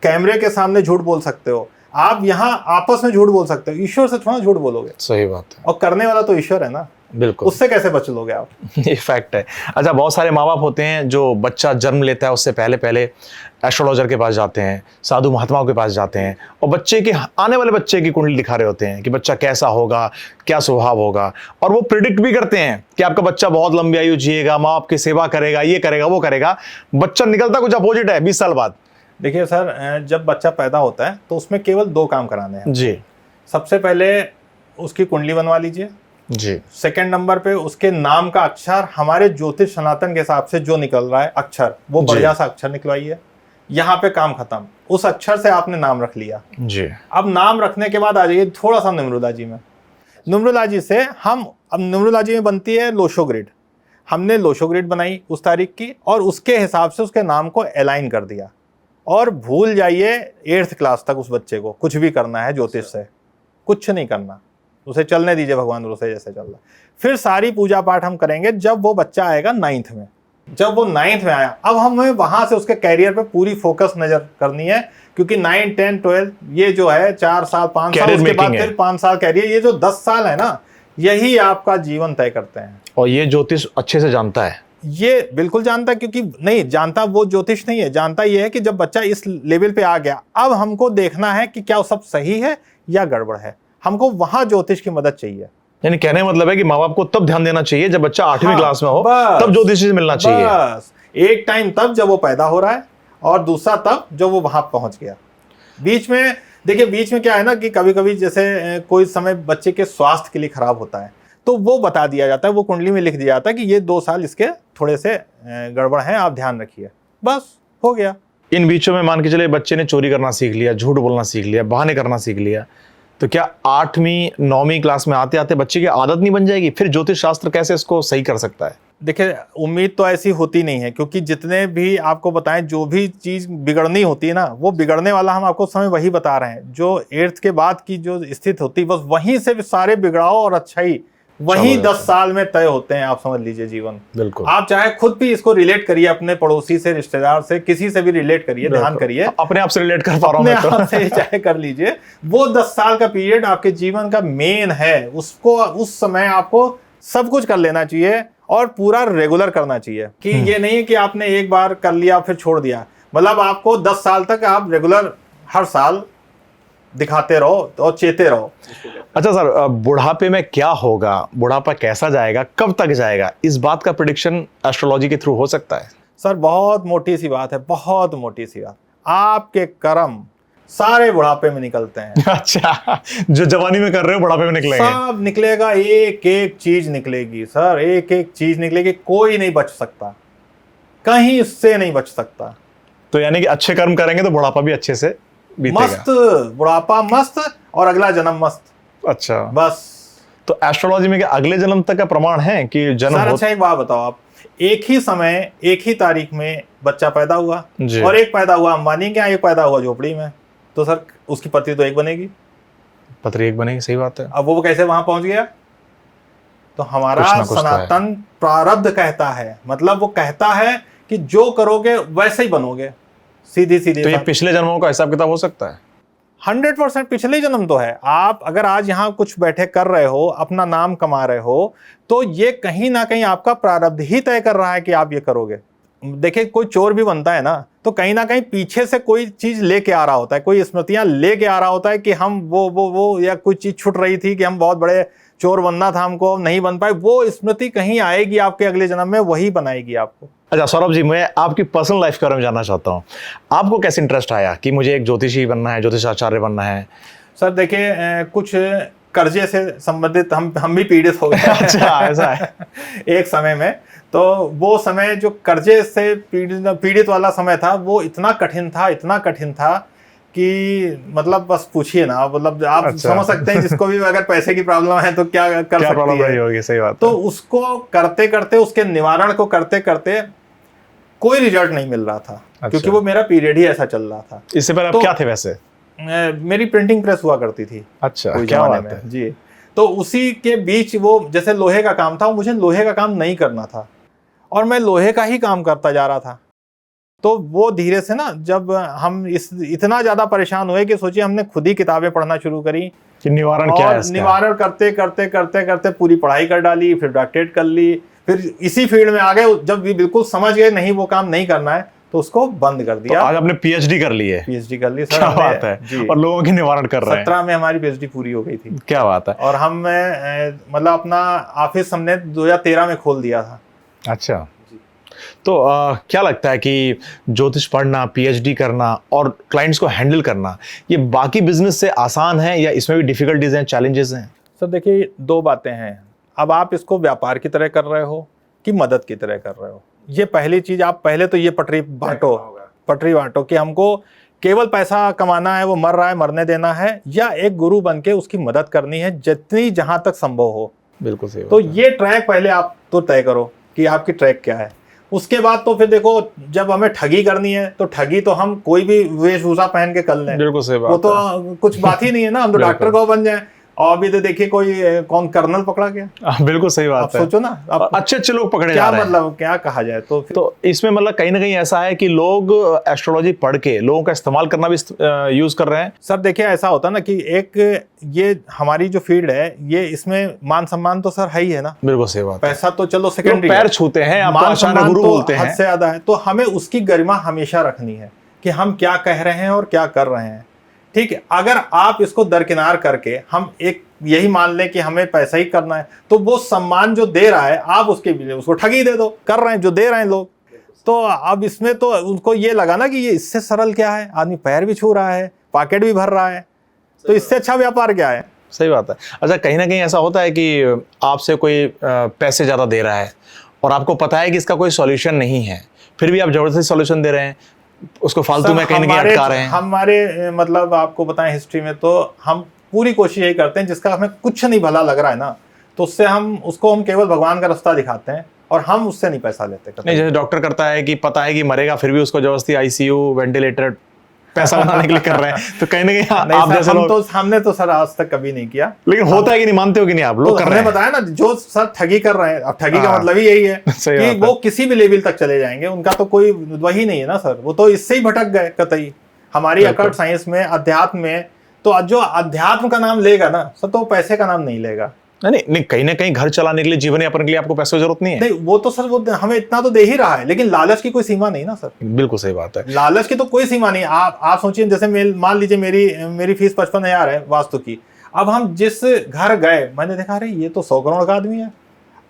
कैमरे के सामने झूठ बोल सकते हो, आप यहाँ आपस में झूठ बोल सकते हो, ईश्वर से थोड़ा झूठ बोलोगे। सही बात है। और करने वाला तो ईश्वर है ना। बिल्कुल। उससे कैसे बच लोगे आप? ये फैक्ट है। अच्छा, बहुत सारे माँ बाप होते हैं जो बच्चा जन्म लेता है उससे पहले पहले एस्ट्रोलॉजर के पास जाते हैं, साधु महात्माओं के पास जाते हैं और बच्चे के आने वाले बच्चे की कुंडली दिखा रहे होते हैं कि बच्चा कैसा होगा, क्या स्वभाव होगा, और वो प्रिडिक्ट भी करते हैं कि आपका बच्चा बहुत लंबी आयु जिएगा, माँ बाप की सेवा करेगा, ये करेगा, वो करेगा। बच्चा निकलता कुछ अपोजिट है 20 साल बाद। देखिए सर, जब बच्चा पैदा होता है तो उसमें केवल 2 काम कराने हैं जी सबसे पहले उसकी कुंडली बनवा लीजिए जी। सेकंड नंबर पे उसके नाम का अक्षर हमारे ज्योतिष सनातन के हिसाब से जो निकल रहा है अक्षर, वो जी। बढ़िया सा अक्षर निकलवाइए। यहाँ पे काम खत्म। उस अक्षर से आपने नाम रख लिया जी। अब नाम रखने के बाद आ जाइए थोड़ा सा न्यूमरोलॉजी में। न्यूमरोलॉजी से हम अब न्यूमरोलॉजी में बनती है लोशो ग्रिड। हमने लोशो ग्रिड बनाई उस तारीख की और उसके हिसाब से उसके नाम को अलाइन कर दिया। और भूल जाइए 8th क्लास तक उस बच्चे को कुछ भी करना है ज्योतिष से, कुछ नहीं करना, उसे चलने दीजिए भगवान उसे जैसे चल रहा। फिर सारी पूजा पाठ हम करेंगे जब वो बच्चा आएगा 9th में। जब वो 9th में आया, अब हमें वहां से उसके कैरियर पे पूरी फोकस नजर करनी है, क्योंकि 9, 10, 12 ये जो है 4 साल 5 साल, उसके बाद फिर 5 साल कैरियर, ये जो 10 साल है ना, यही आपका जीवन तय करते हैं। और ये ज्योतिष अच्छे से जानता है। ये बिल्कुल जानता है, क्योंकि नहीं जानता वो ज्योतिष नहीं है, जानता ये है कि जब बच्चा इस लेवल पे आ गया, अब हमको देखना है कि क्या वो सब सही है या गड़बड़ है। हमको वहां ज्योतिष की मदद चाहिए। यानी कहने का मतलब है कि माँ बाप को तब ध्यान देना चाहिए जब बच्चा 8वीं क्लास में हो, तब ज्योतिष से मिलना चाहिए। बस एक टाइम तब जब वो पैदा हो रहा है और दूसरा तब जब वो वहां पहुंच गया। बीच में देखिए, बीच में क्या है ना कि कभी कभी जैसे कोई समय बच्चे के स्वास्थ्य के लिए खराब होता है तो वो बता दिया जाता है, वो कुंडली में लिख दिया जाता है कि ये 2 साल इसके थोड़े से गड़बड़ हैं, आप ध्यान रखिए। बस हो गया। इन बीचों में मान के चले बच्चे ने चोरी करना सीख लिया, झूठ बोलना सीख लिया, बहाने करना सीख लिया, तो क्या 8वीं 9वीं क्लास में आते आते बच्चे की आदत नहीं बन जाएगी? फिर ज्योतिष शास्त्र कैसे इसको सही कर सकता है? देखिए, उम्मीद तो ऐसी होती नहीं है, क्योंकि जितने भी आपको बताएं जो भी चीज बिगड़नी होती है ना, वो बिगड़ने वाला हम आपको समय वही बता रहे हैं। जो 8th के बाद की जो स्थिति होती है, बस वहीं से सारे बिगड़ाव और अच्छाई वही 10 साल में तय होते हैं। आप समझ लीजिए जीवन। बिल्कुल। आप चाहे खुद भी इसको रिलेट करिए, अपने पड़ोसी से, रिश्तेदार से, किसी से भी रिलेट करिए, ध्यान करिए। अपने आप से रिलेट कर पा रहा हूं मैं तो। अपने आप से चाहे कर लीजिए। वो 10 साल का पीरियड आपके जीवन का मेन है, उसको उस समय आपको सब कुछ कर लेना चाहिए और पूरा रेगुलर करना चाहिए। कि ये नहीं है कि आपने एक बार कर लिया फिर छोड़ दिया। मतलब आपको 10 साल तक आप रेगुलर हर साल दिखाते रहो और चेते रहो। अच्छा सर, बुढ़ापे में क्या होगा, बुढ़ापा कैसा जाएगा, कब तक जाएगा, इस बात का प्रेडिक्शन एस्ट्रोलॉजी के थ्रू हो सकता है? सर बहुत मोटी सी बात है, बहुत मोटी सी बात। आपके कर्म सारे बुढ़ापे में निकलते हैं। अच्छा, जो जवानी में कर रहे हो बुढ़ापे में निकलेंगे? सब निकलेगा, एक एक चीज निकलेगी सर, एक एक चीज निकलेगी। कोई नहीं बच सकता, कहीं इससे नहीं बच सकता। तो यानी कि अच्छे कर्म करेंगे तो बुढ़ापा भी अच्छे से बीतेगा। मस्त बुढ़ापा, मस्त, और अगला जन्म मस्त। अच्छा, बस। तो एस्ट्रोलॉजी में क्या अगले जन्म तक का प्रमाण है कि जन्म सर अच्छा एक बात बताओ, आप एक ही समय एक ही तारीख में बच्चा पैदा हुआ जी। और एक पैदा हुआ अंबानी के यहाँ, एक पैदा हुआ झोपड़ी में, तो सर उसकी पत्नी तो एक बनेगी, पत्री एक बनेगी। सही बात है। अब वो कैसे वहां पहुंच गया? तो हमारा कुछ ना कुछ सनातन प्रारब्ध कहता है, मतलब वो कहता है कि जो करोगे वैसे ही बनोगे, सीधी सीधी। तो ये पिछले जन्मों का हिसाब किताब हो सकता है? 100% पिछले जन्म तो है। आप अगर आज यहाँ कुछ बैठे कर रहे हो, अपना नाम कमा रहे हो, तो ये कहीं ना कहीं आपका प्रारब्ध ही तय कर रहा है कि आप ये करोगे। देखिए, कोई चोर भी बनता है ना, तो कहीं ना कहीं पीछे से कोई चीज लेके आ रहा होता है, कोई स्मृतियां लेके आ रहा होता है कि हम वो या कोई चीज छूट रही थी कि हम बहुत बड़े चोर बनना था हमको, नहीं बन पाए। वो स्मृति कहीं आएगी आपके अगले जन्म में, वही बनाएगी आपको। अच्छा सौरभ जी, मैं आपकी पर्सनल लाइफ के बारे में जानना चाहता हूँ। आपको कैसे इंटरेस्ट आया कि मुझे एक ज्योतिषी बनना है, ज्योतिषाचार्य बनना है? सर देखिए, कुछ कर्जे से संबंधित हम भी पीड़ित हो गए। अच्छा, ऐसा है। एक समय में, तो वो समय जो कर्जे से पीड़ित वाला समय था, वो इतना कठिन था कि मतलब बस पूछिए ना। मतलब आप अच्छा। समझ सकते हैं, जिसको भी अगर पैसे की प्रॉब्लम है तो क्या कर क्या सकती है। होगी? सही बात तो है। उसको करते करते, उसके निवारण को करते करते कोई रिजल्ट नहीं मिल रहा था। अच्छा। क्योंकि वो मेरा पीरियड ही ऐसा चल रहा था। इससे पहले आप तो क्या थे वैसे? मेरी प्रिंटिंग प्रेस हुआ करती थी। अच्छा, कोई क्या जमाने बात है। में जी। तो उसी के बीच वो जैसे लोहे का काम था, मुझे लोहे का काम नहीं करना था और मैं लोहे का ही काम करता जा रहा था। तो वो धीरे से ना, जब हम इतना ज्यादा परेशान हुए कि सोचिए हमने खुद ही किताबें पढ़ना शुरू करी कि निवारण क्या है इसका? निवारण करते करते करते करते पूरी पढ़ाई कर डाली, फिर डॉक्टरेट कर ली, फिर इसी फील्ड में आ गए। जब भी बिल्कुल समझ गए नहीं वो काम नहीं करना है तो उसको बंद कर दिया। तो आज आपने पीएचडी कर ली है? पीएचडी कर ली सर। क्या बात है। और लोगों की निवारण कर रहे हैं। 17 में हमारी पीएचडी पूरी हो गई थी। क्या बात है। और हम मतलब अपना ऑफिस हमने 2013 में खोल दिया था। अच्छा, तो क्या लगता है कि ज्योतिष पढ़ना, पीएचडी करना और क्लाइंट्स को हैंडल करना, ये बाकी बिजनेस से आसान है या इसमें भी डिफिकल्टीज हैं, चैलेंजेस हैं? सर देखिए, दो बातें हैं। अब आप इसको व्यापार की तरह कर रहे हो कि मदद की तरह कर रहे हो, ये पहली चीज। आप पहले तो ये पटरी बांटो कि हमको केवल पैसा कमाना है, वो मर रहा है मरने देना है, या एक गुरु बन के उसकी मदद करनी है जितनी जहां तक संभव हो। बिल्कुल सही। तो ये ट्रैक पहले आप तो तय करो कि आपकी ट्रैक क्या है। उसके बाद तो फिर देखो, जब हमें ठगी करनी है तो ठगी तो हम कोई भी वेशभूषा पहन के कर लें। बिल्कुल सही बात। वो तो कुछ बात ही नहीं है ना, हम तो डॉक्टर को बन जाए। और अभी तो देखिए कौन कर्नल पकड़ा गया। बिल्कुल सही बात है। सोचो ना, अच्छे लोग पकड़े जा जा रहे हैं। मतलब क्या कहा जाए। तो इसमें मतलब कहीं ना कहीं ऐसा है कि लोग एस्ट्रोलॉजी पढ़ के लोगों का इस्तेमाल करना भी यूज कर रहे हैं। सर देखिए, ऐसा होता ना कि एक ये हमारी जो फील्ड है, ये इसमें मान सम्मान तो सर है ही है ना। बिल्कुल सही बात। पैसा तो चलो सेकेंडरी, पैर छूते हैं, आपको आचार्य गुरु बोलते हैं, हद से ज्यादा है। तो हमें उसकी गरिमा हमेशा रखनी है कि हम क्या कह रहे हैं और क्या कर रहे हैं। ठीक है, अगर आप इसको दरकिनार करके हम एक यही मान लें कि हमें पैसा ही करना है, तो वो सम्मान जो दे रहा है आप उसको ठगी दे दो। कर रहे हैं जो दे रहे हैं लोग। तो अब इसमें तो उनको ये लगा ना कि ये इससे सरल क्या है, आदमी पैर भी छू रहा है, पॉकेट भी भर रहा है, तो इससे अच्छा व्यापार क्या है। सही बात है। अच्छा, कहीं ना कहीं ऐसा होता है कि आपसे कोई पैसे ज्यादा दे रहा है और आपको पता है कि इसका कोई सॉल्यूशन नहीं है, फिर भी आप जबरदस्ती सॉल्यूशन दे रहे हैं, उसको फालतू में कहीं ना कहीं अटका रहे हैं। हमारे मतलब आपको बताएं, हिस्ट्री में तो हम पूरी कोशिश यही करते हैं, जिसका हमें कुछ नहीं भला लग रहा है ना, तो उससे हम केवल भगवान का रास्ता दिखाते हैं और हम उससे नहीं पैसा लेते। नहीं, जैसे डॉक्टर करता है कि पता है कि मरेगा, फिर भी उसको जबरदस्ती आईसीयू, वेंटिलेटर पैसा बनाने के लिए कर रहे हैं, तो कहीं ना कहीं आप जैसे लोग। हमने तो सर आज तक कभी नहीं किया। लेकिन होता है कि नहीं, मानते हो कि नहीं आप लोग कर रहे हैं? बताया ना, जो सर ठगी कर रहे हैं, अब ठगी का मतलब ही यही है कि वो किसी भी लेवल तक चले जाएंगे, उनका तो कोई वही नहीं है ना सर, वो तो इससे ही भटक गए कतई। हमारी अकल्ट साइंस में, अध्यात्म में, तो जो अध्यात्म का नाम लेगा ना सर, तो पैसे का नाम नहीं लेगा। नहीं, कहीं ना कहीं घर चलाने के लिए, जीवन यापन के लिए आपको पैसे की जरूरत नहीं है। नहीं, वो तो सर वो हमें इतना तो दे ही रहा है, लेकिन लालच की कोई सीमा नहीं ना सर। बिल्कुल सही बात है। लालच की तो कोई सीमा नहीं। आप सोचिए, जैसे मान लीजिए मेरी फीस 55,000 है वास्तु की। अब हम जिस घर गए, मैंने देखा अरे ये तो 100 करोड़ का आदमी है,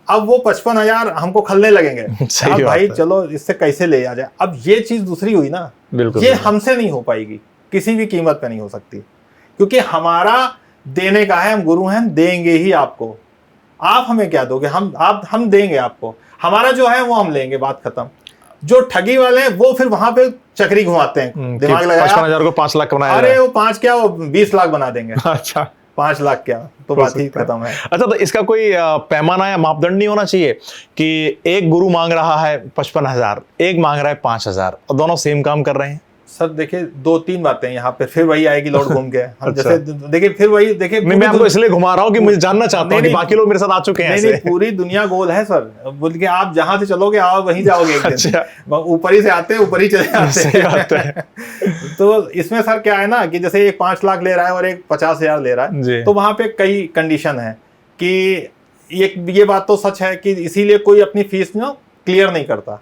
अब वो 55,000 हमको खलने लगेंगे। अब भाई चलो इससे कैसे ले आ जाए। अब ये चीज दूसरी हुई ना, ये हमसे नहीं हो पाएगी, किसी भी कीमत पे नहीं हो सकती, क्योंकि हमारा देने का है, हम गुरु हैं, देंगे ही आपको। आप हमें क्या दोगे, हम देंगे आपको, हमारा जो है वो हम लेंगे, बात खत्म। जो ठगी वाले हैं वो फिर वहां पे चक्री घुमाते हैं, दिमाग लगाया 55,000 को 5 लाख बनाया। अरे वो 5 क्या, वो 20 लाख बना देंगे। अच्छा, 5 लाख क्या, तो बात ही खत्म है। अच्छा, तो इसका कोई पैमाना या मापदंड नहीं होना चाहिए कि एक गुरु मांग रहा है 55,000, एक मांग रहा है 5,000 और दोनों सेम काम कर रहे हैं? सर देखिए, 2-3 बातें यहाँ पे फिर वही आएगी लौट घूम के। हम जैसे देखिए फिर वही देखिए, मैं आपको इसलिए घुमा रहा हूँ कि मुझे जानना चाहता हूँ कि बाकी लोग मेरे साथ आ चुके हैं। नहीं, पूरी दुनिया गोल है सर, बोल के आप जहां से चलोगे आओ वहीं जाओगे। अच्छा, ऊपर ही से आते हैं, ऊपर ही चले जाते हैं। तो इसमें सर क्या है ना कि जैसे एक 5 लाख ले रहा है और एक 50,000 ले रहा है, तो वहां पे कई कंडीशन है कि ये बात तो सच है कि इसीलिए कोई अपनी फीस ना क्लियर नहीं करता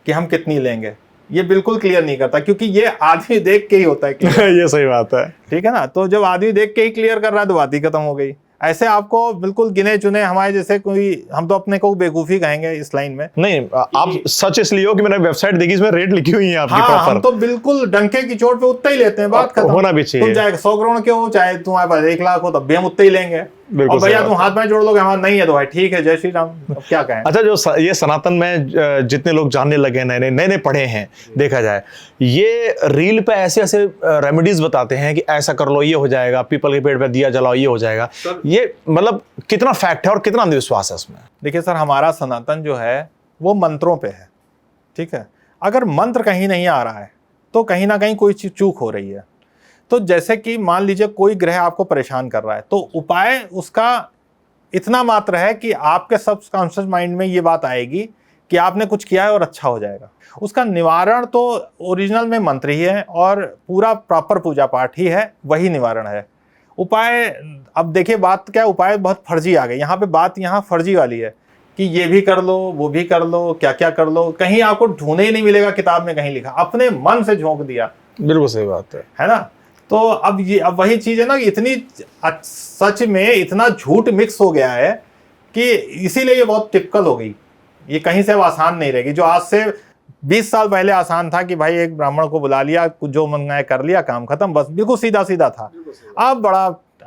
कि हम कितनी लेंगे, ये बिल्कुल क्लियर नहीं करता, क्योंकि ये आदमी देख के ही होता है ये सही बात है। ठीक है ना, तो जब आदमी देख के ही क्लियर कर रहा है तो बात ही खत्म हो गई। ऐसे आपको बिल्कुल गिने चुने हमारे जैसे कोई, हम तो अपने को बेवकूफी कहेंगे इस लाइन में। नहीं, आप सच इसलिए हो कि मैंने वेबसाइट देखी, इसमें रेट लिखी हुई है आपकी। हाँ, हम तो बिल्कुल डंके की चोट पे उतना ही लेते हैं, बात खत्म। होना भी चाहिए। तुम चाहे 100 करोड़ के हो, चाहे तुम्हारे पास 1 लाख हो, तब भी हम उतना ही लेंगे। और भैया तुम हाथ में जोड़ लोगे, हमारा नहीं है तो भाई ठीक है, जय श्री राम, अब क्या कहें। अच्छा, जो ये सनातन में जितने लोग जानने लगे, नए पढ़े हैं, देखा जाए, ये रील पे ऐसे ऐसे रेमेडीज बताते हैं कि ऐसा कर लो ये हो जाएगा, पीपल के पेड़ पे दिया जलाओ ये हो जाएगा, ये मतलब कितना फैक्ट है और कितना अंधविश्वास है इसमें? देखिए सर, हमारा सनातन जो है वो मंत्रों पे है। ठीक है, अगर मंत्र कहीं नहीं आ रहा है तो कहीं ना कहीं कोई चूक हो रही है। तो जैसे कि मान लीजिए कोई ग्रह आपको परेशान कर रहा है, तो उपाय उसका इतना मात्र है कि आपके सबकॉन्शियस माइंड में ये बात आएगी कि आपने कुछ किया है और अच्छा हो जाएगा। उसका निवारण तो ओरिजिनल में मंत्र ही है और पूरा प्रॉपर पूजा पाठ ही है, वही निवारण है। उपाय, अब देखिए बात क्या है, उपाय बहुत फर्जी आ गए यहाँ पे। बात यहाँ फर्जी वाली है कि ये भी कर लो, वो भी कर लो, क्या क्या कर लो, कहीं आपको ढूंढे ही नहीं मिलेगा किताब में कहीं लिखा, अपने मन से झोंक दिया। बिल्कुल सही बात है ना। तो अब वही चीज है ना कि इतनी सच में इतना झूठ मिक्स हो गया है कि इसीलिए ये बहुत टिपिकल हो गई। ये कहीं से अब आसान नहीं रहेगी। जो आज से 20 साल पहले आसान था कि भाई एक ब्राह्मण को बुला लिया, कुछ जो मंगाए कर लिया, काम खत्म, बस बिल्कुल सीधा सीधा था।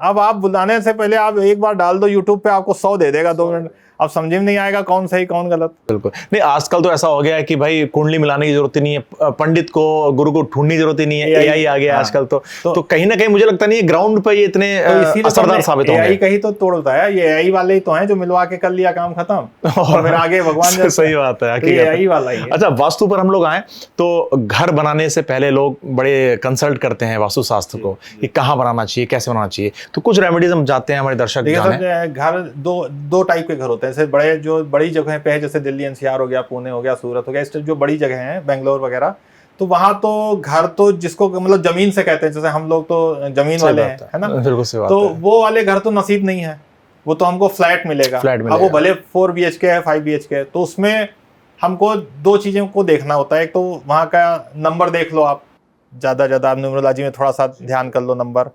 अब आप बुलाने से पहले आप एक बार डाल दो यूट्यूब पे, आपको 100 दे देगा 2 मिनट। अब समझ में नहीं आएगा कौन सही कौन गलत। बिल्कुल नहीं, आजकल तो ऐसा हो गया है कि भाई कुंडली मिलाने की जरूरत ही नहीं है, पंडित को, गुरु को ढूंढने की जरूरत ही नहीं है, एआई आ गया आजकल। तो कहीं ना कहीं मुझे लगता नहीं है ग्राउंड पे ये इतने असरदार साबित होंगे। एआई कहीं तो तोड़ता है, ये एआई वाले ही तो हैं जो मिलवा के कर लिया काम खत्म और फिर आगे भगवान। सही बात है, एआई वाला ही है। अच्छा, वास्तु पर हम लोग आए तो घर बनाने से पहले लोग बड़े कंसल्ट करते हैं वास्तु शास्त्र को कि कहाँ बनाना चाहिए, कैसे बनाना चाहिए। तो कुछ रेमेडीज हम जाते हैं हमारे दर्शक जाने। घर दो टाइप के घर होते हैं। बड़े जो बड़ी जगह पे है, जैसे दिल्ली एनसीआर हो गया, पुणे हो गया, सूरत हो गया, इस जो बड़ी जगह हैं, बेंगलोर वगैरह, तो वहां तो घर तो जिसको मतलब जमीन से कहते हैं, जैसे हम लोग तो जमीन वाले हैं, है ना। तो वो वाले घर तो नसीब नहीं है, वो तो हमको फ्लैट मिलेगा। अब वो भले 4 BHK है, 5 BHK है, तो उसमें हमको 2 चीजों को देखना होता है। एक तो वहाँ का नंबर देख लो आप, ज्यादा न्यूमरोलॉजी में थोड़ा सा ध्यान कर लो नंबर,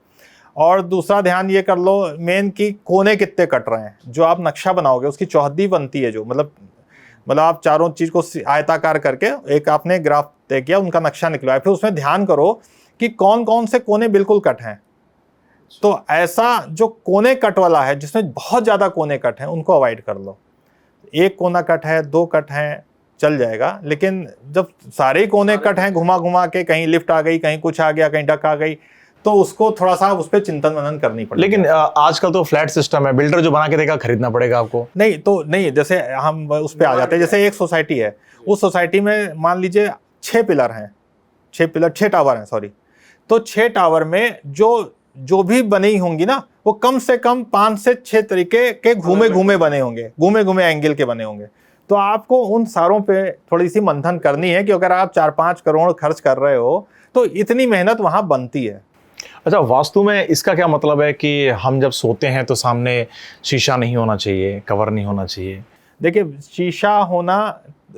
और दूसरा ध्यान ये कर लो मेन की कोने कितने कट रहे हैं। जो आप नक्शा बनाओगे उसकी चौहद्दी बनती है, जो मतलब आप चारों चीज को आयताकार करके एक आपने ग्राफ तय किया, उनका नक्शा निकलवाया, फिर उसमें ध्यान करो कि कौन कौन से कोने बिल्कुल कट हैं। तो ऐसा जो कोने कट वाला है, जिसमें बहुत ज्यादा कोने कट हैं, उनको अवॉइड कर लो। 1 कोना कट है, 2 कट हैं, चल जाएगा। लेकिन जब सारे कोने कट हैं, घुमा घुमा के, कहीं लिफ्ट आ गई, कहीं कुछ आ गया, कहीं डक आ गई, तो उसको थोड़ा सा उस पर चिंतन मनन करनी पड़ेगी। लेकिन आजकल तो फ्लैट सिस्टम है, बिल्डर जो बना के देगा खरीदना पड़ेगा आपको। नहीं, जैसे हम उस पर आ जाते हैं। जैसे एक सोसाइटी है, उस सोसाइटी में मान लीजिए 6 पिलर हैं, 6 टावर हैं, सॉरी। तो 6 टावर में जो भी बनी होंगी ना, वो कम से कम 5 से 6 तरीके के घूमे घूमे बने होंगे, घूमे घूमे एंगल के बने होंगे। तो आपको उन सारों पे थोड़ी सी मंथन करनी है कि अगर आप 4-5 करोड़ खर्च कर रहे हो तो इतनी मेहनत वहां बनती है। अच्छा, वास्तु में इसका क्या मतलब है कि हम जब सोते हैं तो सामने शीशा नहीं होना चाहिए, कवर नहीं होना चाहिए? देखिए, शीशा होना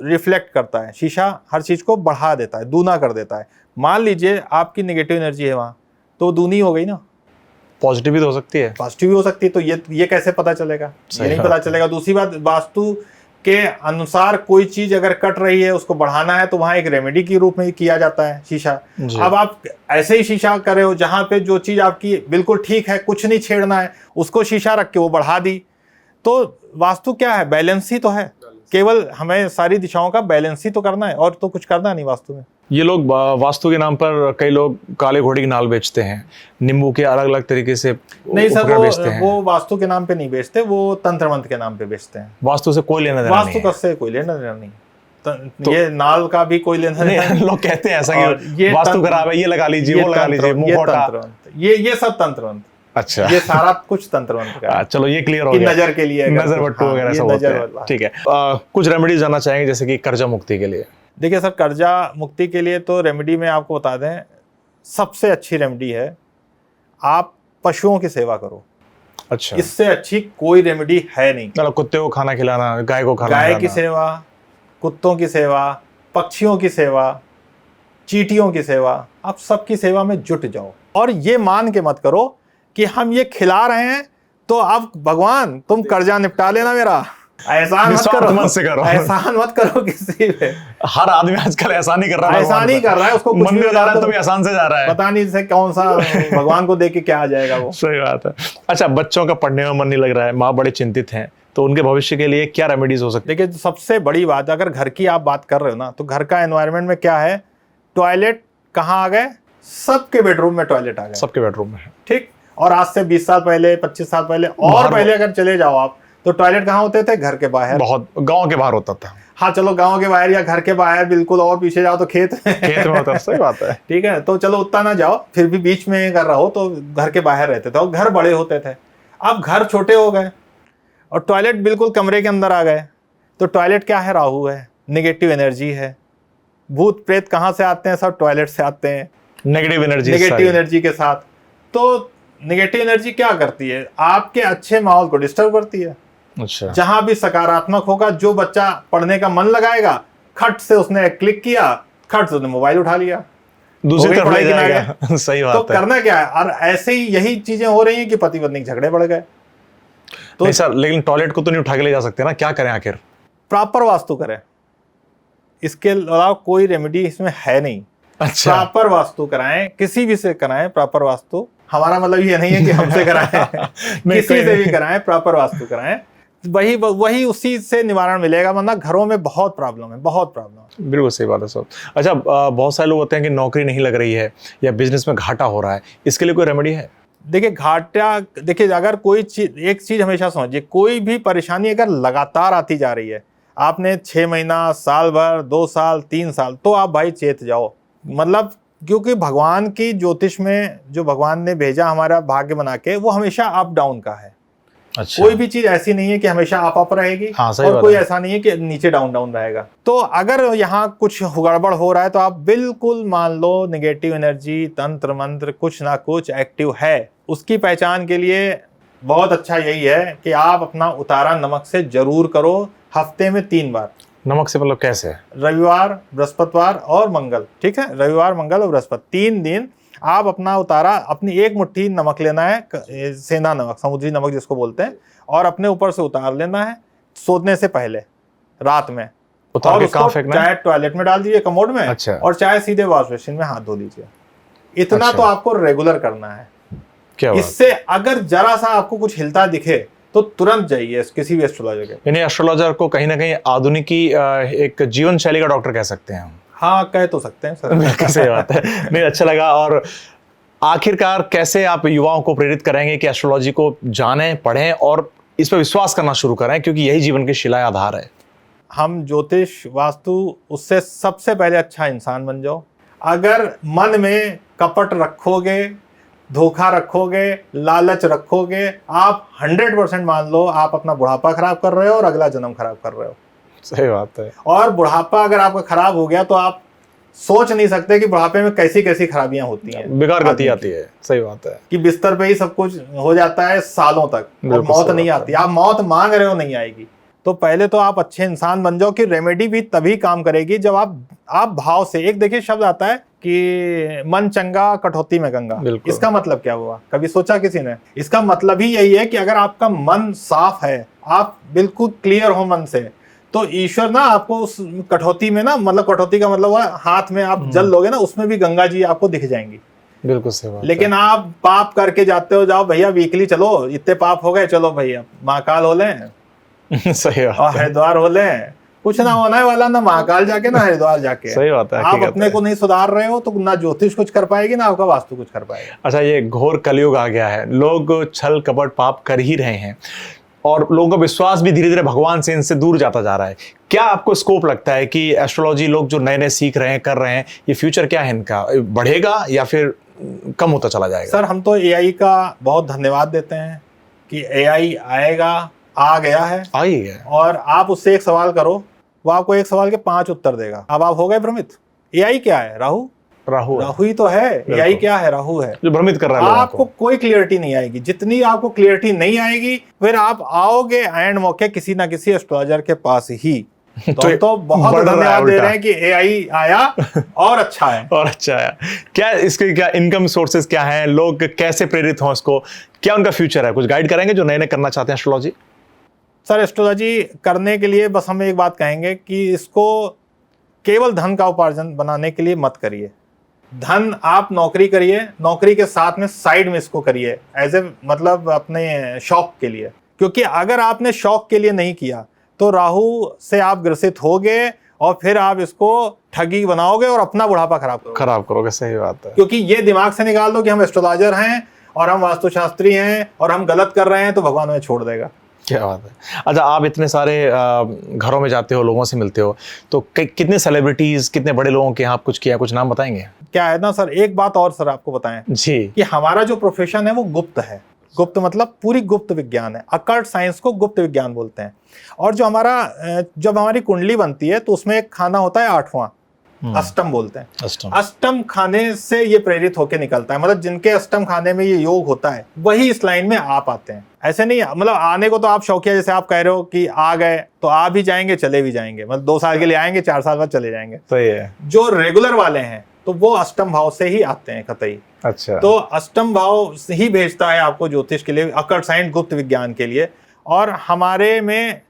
रिफ्लेक्ट करता है, शीशा हर चीज को बढ़ा देता है, दूना कर देता है। मान लीजिए आपकी नेगेटिव एनर्जी है वहां, तो दूनी हो गई ना। पॉजिटिव भी तो हो सकती है, पॉजिटिव भी हो सकती है। तो ये कैसे पता चलेगा? ये नहीं पता चलेगा। दूसरी बात, वास्तु के अनुसार कोई चीज अगर कट रही है, उसको बढ़ाना है, तो वहां एक रेमेडी के रूप में किया जाता है शीशा। अब आप ऐसे ही शीशा कर रहे हो, जहां पे जो चीज आपकी बिल्कुल ठीक है, कुछ नहीं छेड़ना है, उसको शीशा रख के वो बढ़ा दी। तो वास्तु क्या है? बैलेंस ही तो है। केवल हमें सारी दिशाओं का बैलेंस ही तो करना है, और तो कुछ करना नहीं वास्तु में। ये लोग वास्तु के नाम पर कई लोग काले घोड़े की नाल बेचते हैं, नींबू के अलग अलग तरीके से नहीं सर, वो वास्तु के नाम पे नहीं बेचते, वो तंत्र मंत्र के नाम पे बेचते हैं। वास्तु से कोई लेना देना नहीं है। वास्तु से कोई लेना देना नहीं। तो ये नाल का भी कोई लेना देना नहीं। लोग कहते हैं ऐसा कि वास्तु खराब है, ये लगा लीजिए, वो लगा लीजिए, ये सब तंत्र मंत्र। अच्छा, ये सारा कुछ तंत्र मंत्र का। चलो ये क्लियर हो गया। नजर के लिए, नजर बट्टू वगैरह सब होते हैं। ठीक है, कुछ रेमेडीज जानना चाहेंगे जैसे कि कर्जा मुक्ति के लिए? देखिए सर, कर्जा मुक्ति के लिए तो रेमेडी में आपको बता दें, सबसे अच्छी रेमेडी है आप पशुओं की सेवा करो। अच्छा, इससे अच्छी कोई रेमेडी है नहीं। मतलब कुत्ते को खाना खिलाना, गाय को खाना खिलाना, गाय की सेवा, कुत्तों की सेवा, पक्षियों की सेवा, चींटियों की सेवा, आप सबकी सेवा में जुट जाओ। और ये मान के मत करो कि हम ये खिला रहे हैं तो अब भगवान तुम कर्जा निपटा लेना मेरा। एहसान मत करो, एहसान मत करो किसी पे। हर आदमी आजकल एहसान ही कर रहा है, एहसान ही कर रहा है। उसको मंदिर जा रहा है तो भी एहसान से जा रहा है, पता नहीं से कौन सा भगवान को देख के क्या आ जाएगा वो। सही बात है। अच्छा, बच्चों का पढ़ने में मन नहीं लग रहा है, माँ बड़े चिंतित हैं, तो उनके भविष्य के लिए क्या रेमेडीज हो सकती है? देखिए, सबसे बड़ी बात, अगर घर की आप बात कर रहे हो ना, तो घर का एनवायरनमेंट में क्या है, टॉयलेट कहाँ आ गए? सबके बेडरूम में टॉयलेट आ गए, सबके बेडरूम में है। ठीक। और आज से 20 साल पहले, 25 साल पहले और पहले अगर चले जाओ आप, तो टॉयलेट कहाँ होते थे? घर के बाहर, बहुत गांव के बाहर होता था। हाँ चलो, गांव के बाहर या घर के बाहर, बिल्कुल। और पीछे जाओ तो खेत में होता। सही बात है। ठीक है, तो चलो उतना ना जाओ, फिर भी बीच में कर रहा हो तो घर के बाहर रहते थे, और घर बड़े होते थे। अब घर छोटे हो गए और टॉयलेट बिल्कुल कमरे के अंदर आ गए। तो टॉयलेट क्या है? राहु है। नेगेटिव एनर्जी है। भूत प्रेत कहाँ से आते हैं? सब टॉयलेट से आते हैं, नेगेटिव एनर्जी, नेगेटिव एनर्जी के साथ। तो नेगेटिव एनर्जी क्या करती है? आपके अच्छे माहौल को डिस्टर्ब करती है। अच्छा, जहां भी सकारात्मक होगा, जो बच्चा पढ़ने का मन लगाएगा, खट से उसने क्लिक किया, खट से उसने मोबाइल उठा लिया, दूसरी तरफ ले जाएगा। सही तो बात है। करना क्या है? और ऐसे ही यही चीजें हो रही हैं कि पति पत्नी के झगड़े बढ़ गए। तो नहीं सर, लेकिन टॉयलेट को तो नहीं उठा के ले जा सकते ना, क्या करें आखिर? प्रॉपर वास्तु करें, इसके अलावा कोई रेमेडी इसमें है नहीं। अच्छा, प्रॉपर वास्तु कराएं, किसी भी से कराएं प्रॉपर वास्तु। हमारा मतलब ये नहीं है कि हमसे कराएं, किसी से भी कराएं, प्रॉपर वास्तु कराएं, वही उसी से निवारण मिलेगा। वरना घरों में बहुत प्रॉब्लम है, बहुत प्रॉब्लम है। बिल्कुल सही बात है सर। अच्छा, बहुत सारे लोग होते हैं कि नौकरी नहीं लग रही है या बिजनेस में घाटा हो रहा है, इसके लिए कोई रेमेडी है? देखिए घाटा, देखिए अगर कोई चीज, एक चीज हमेशा समझिए, कोई भी परेशानी अगर लगातार आती जा रही है, आपने 6 महीना, साल भर, 2 साल, 3 साल, तो आप भाई चेत जाओ। मतलब क्योंकि भगवान की ज्योतिष में जो भगवान ने भेजा हमारा भाग्य बना के, वो हमेशा अप डाउन का है। अच्छा, कोई भी चीज ऐसी नहीं है कि हमेशा अप रहेगी। हाँ, सही और बात कोई है। ऐसा नहीं है कि नीचे डाउन डाउन रहेगा। तो अगर यहाँ कुछ गड़बड़ हो रहा है, तो आप बिल्कुल मान लो नेगेटिव एनर्जी, तंत्र मंत्र कुछ ना कुछ एक्टिव है। उसकी पहचान के लिए बहुत अच्छा यही है कि आप अपना उतारा नमक से जरूर करो, हफ्ते में 3 बार। नमक से मतलब कैसे? रविवार, बृहस्पतिवार और मंगल, ठीक है, रविवार, मंगल और बृहस्पति, 3 दिन आप अपना उतारा, अपनी 1 मुट्ठी नमक लेना है, सेंधा नमक, समुद्री नमक जिसको बोलते हैं, और अपने ऊपर से उतार लेना है सोने से पहले, रात में। उतार और के उसको कहाँ फेंकना है? चाहे टॉयलेट में डाल दीजिए, कमोड में। अच्छा। और चाहे सीधे वॉश बेसिन में हाथ धो लीजिए। इतना अच्छा। तो आपको रेगुलर करना है। क्या बात? इससे अगर जरा सा आपको कुछ हिलता दिखे तो तुरंत जाइए किसी भी एस्ट्रोलॉजर के। यानी एस्ट्रोलॉजर को कहीं ना कहीं आधुनिक की एक जीवन शैली का डॉक्टर कह सकते हैं हम। हाँ, कह तो सकते हैं सर। बिल्कुल सही बात है। नहीं, अच्छा लगा। और आखिरकार कैसे आप युवाओं को प्रेरित करेंगे कि एस्ट्रोलॉजी को जानें, पढ़ें और इस पर विश्वास करना शुरू करें, क्योंकि यही जीवन के शिला आधार है। हम ज्योतिष वास्तु, उससे सबसे पहले अच्छा इंसान बन जाओ। अगर मन में कपट रखोगे, धोखा रखोगे, लालच रखोगे, आप 100% मान लो आप अपना बुढ़ापा खराब कर रहे हो और अगला जन्म खराब कर रहे हो। सही बात है। और बुढ़ापा अगर आपका खराब हो गया तो आप सोच नहीं सकते कि बुढ़ापे में कैसी कैसी खराबियां होती हैं, बेकार गति आती है। सही बात है कि बिस्तर पे ही सब कुछ हो जाता है सालों तक, और मौत नहीं आती। आप मौत मांग रहे हो, नहीं आएगी। तो पहले तो आप अच्छे इंसान बन जाओ कि रेमेडी भी तभी काम करेगी जब आप भाव से, एक देखिए शब्द आता है कि मन चंगा कटौती में गंगा। इसका मतलब क्या हुआ, कभी सोचा किसी ने? इसका मतलब ही यही है कि अगर आपका मन साफ है, आप बिल्कुल क्लियर हो मन से, तो ईश्वर ना आपको उस कटौती में ना, मतलब कटौती का मतलब हुआ हाथ में आप जल लोगे ना, उसमें भी गंगा जी आपको दिख जाएंगी। बिल्कुल सही बात। लेकिन आप पाप करके जाते हो, जाओ भैया वीकली चलो, इतने पाप हो गए, चलो भैया महाकाल हो लें। सही बात और हरिद्वार हो लें, कुछ ना होने वाला, ना महाकाल जाके ना हरिद्वार जाके। सही बात है। आप अपने को नहीं सुधार रहे हो तो ना ज्योतिष कुछ कर पाएगी, ना आपका वास्तु कुछ कर पाएगा। अच्छा, ये घोर कलयुग आ गया है, लोग छल कपट पाप कर ही रहे हैं और लोगों का विश्वास भी धीरे धीरे भगवान से, इनसे दूर जाता जा रहा है। क्या आपको स्कोप लगता है कि एस्ट्रोलॉजी लोग जो नए नए सीख रहे हैं, कर रहे हैं, ये फ्यूचर क्या है इनका, बढ़ेगा या फिर कम होता चला जाएगा? सर, हम तो एआई का बहुत धन्यवाद देते हैं कि एआई आएगा, आ गया है, आ ही गया। और आप उससे एक सवाल करो, वो आपको एक सवाल के 5 उत्तर देगा। अब आप हो गए भ्रमित। एआई क्या है? राहु ही तो है। एआई क्या है? राहु है, जो भ्रमित कर रहा है लोगों आपको। कोई क्लियरिटी नहीं आएगी। जितनी आपको क्लियरिटी नहीं आएगी, फिर आप आओगे एंड मौके किसी ना किसी एस्ट्रोलॉजर के पास ही। तो बहुत धन्यवाद दे रहे हैं कि एआई आया और अच्छा है। और अच्छा है। क्या इसके क्या इनकम सोर्सेज क्या हैं, लोग कैसे प्रेरित हों इसको, क्या उनका फ्यूचर है? कुछ गाइड करेंगे जो नए नए करना चाहते हैं एस्ट्रोलॉजी? सर, एस्ट्रोलॉजी करने के लिए बस हम एक बात कहेंगे कि इसको केवल धन का उपार्जन बनाने के लिए मत करिए। धन आप नौकरी करिए, नौकरी के साथ में साइड में इसको करिए, एज ए मतलब अपने शौक के लिए। क्योंकि अगर आपने शौक के लिए नहीं किया तो राहु से आप ग्रसित होगे और फिर आप इसको ठगी बनाओगे और अपना बुढ़ापा खराब करोगे। सही बात है। क्योंकि ये दिमाग से निकाल दो कि हम एस्ट्रोलॉजर हैं और हम वास्तुशास्त्री हैं और हम गलत कर रहे हैं तो भगवान हमें छोड़ देगा। क्या बात है। अच्छा, आप इतने सारे घरों में जाते हो, लोगों से मिलते हो, तो कितने सेलिब्रिटीज, कितने बड़े लोगों के यहाँ आप कुछ किया, कुछ नाम बताएंगे? क्या है ना सर, एक बात और सर आपको बताएं जी, कि हमारा जो प्रोफेशन है वो गुप्त है। गुप्त मतलब पूरी गुप्त विज्ञान है, अकल्ट साइंस को गुप्त विज्ञान बोलते हैं। और जो जब हमारी कुंडली बनती है तो उसमें एक खाना होता है 8वां, अष्टम बोलते हैं। अष्टम खाने से ये प्रेरित होकर निकलता है, मतलब जिनके अष्टम खाने में ये योग होता है वही इस लाइन में आ पाते हैं। ऐसे नहीं, मतलब आने को तो आप शौकिया, जैसे आप कह रहे हो कि आ गए तो आ भी जाएंगे चले भी जाएंगे, मतलब 2 साल के लिए आएंगे 4 साल बाद चले जाएंगे। सही है। जो रेगुलर वाले हैं तो वो अष्टम भाव से ही आते हैं कतई। अच्छा। तो अष्टम भाव ही भेजता है आपको ज्योतिष के लिए, अकल्ट साइंस गुप्त विज्ञान के लिए। और हमारे में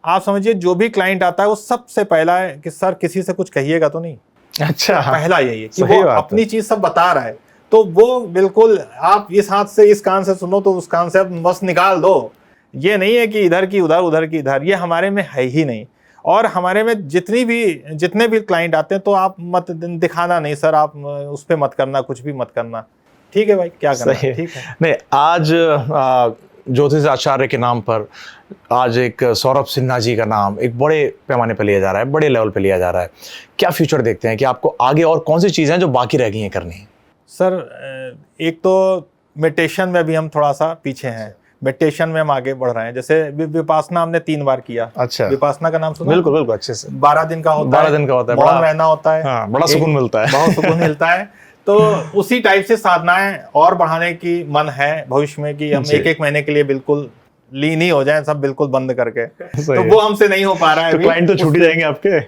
आप समझिए जो भी क्लाइंट आता है वो सबसे पहला है कि सर किसी से कुछ कहिएगा तो नहीं। अच्छा, पहला यही है कि वो अपनी चीज सब बता रहा है, तो वो बिल्कुल आप इस हाथ से इस कान से सुनो तो उस कान से बस निकाल दो। ये नहीं है कि इधर की उधर उधर की इधर, ये हमारे में है ही नहीं। और हमारे में जितने भी क्लाइंट आते हैं तो आप मत दिखाना नहीं सर, आप उस पर मत करना, कुछ भी मत करना। ठीक है भाई, क्या करना है, ठीक है। नहीं, आज ज्योतिष आचार्य के नाम पर आज एक सौरभ सिन्हा जी का नाम एक बड़े पैमाने पर लिया जा रहा है, बड़े लेवल पर लिया जा रहा है। क्या फ्यूचर देखते हैं कि आपको आगे और कौन सी चीज़ें हैं जो बाकी रह गई हैं करनी? सर एक तो मेडिटेशन में भी हम थोड़ा सा पीछे हैं, मेडिटेशन में हम आगे बढ़ रहे हैं। जैसे विपासना हमने 3 बार किया। अच्छा। विपासना का नाम सुना? बिल्कुल बिल्कुल, अच्छे से। 12 दिन का होता है। 12 दिन का होता है, मौन रहना होता है। हाँ, बड़ा सुकून मिलता है। बहुत सुकून मिलता है। तो उसी टाइप से साधनाएं और बढ़ाने की मन है भविष्य में कि हम 1-1 महीने के लिए बिल्कुल लीन ही हो जाए, सब बिल्कुल बंद करके। तो वो हमसे नहीं हो पा रहा है। तो क्लाइंट तो छूट ही जाएंगे आपके।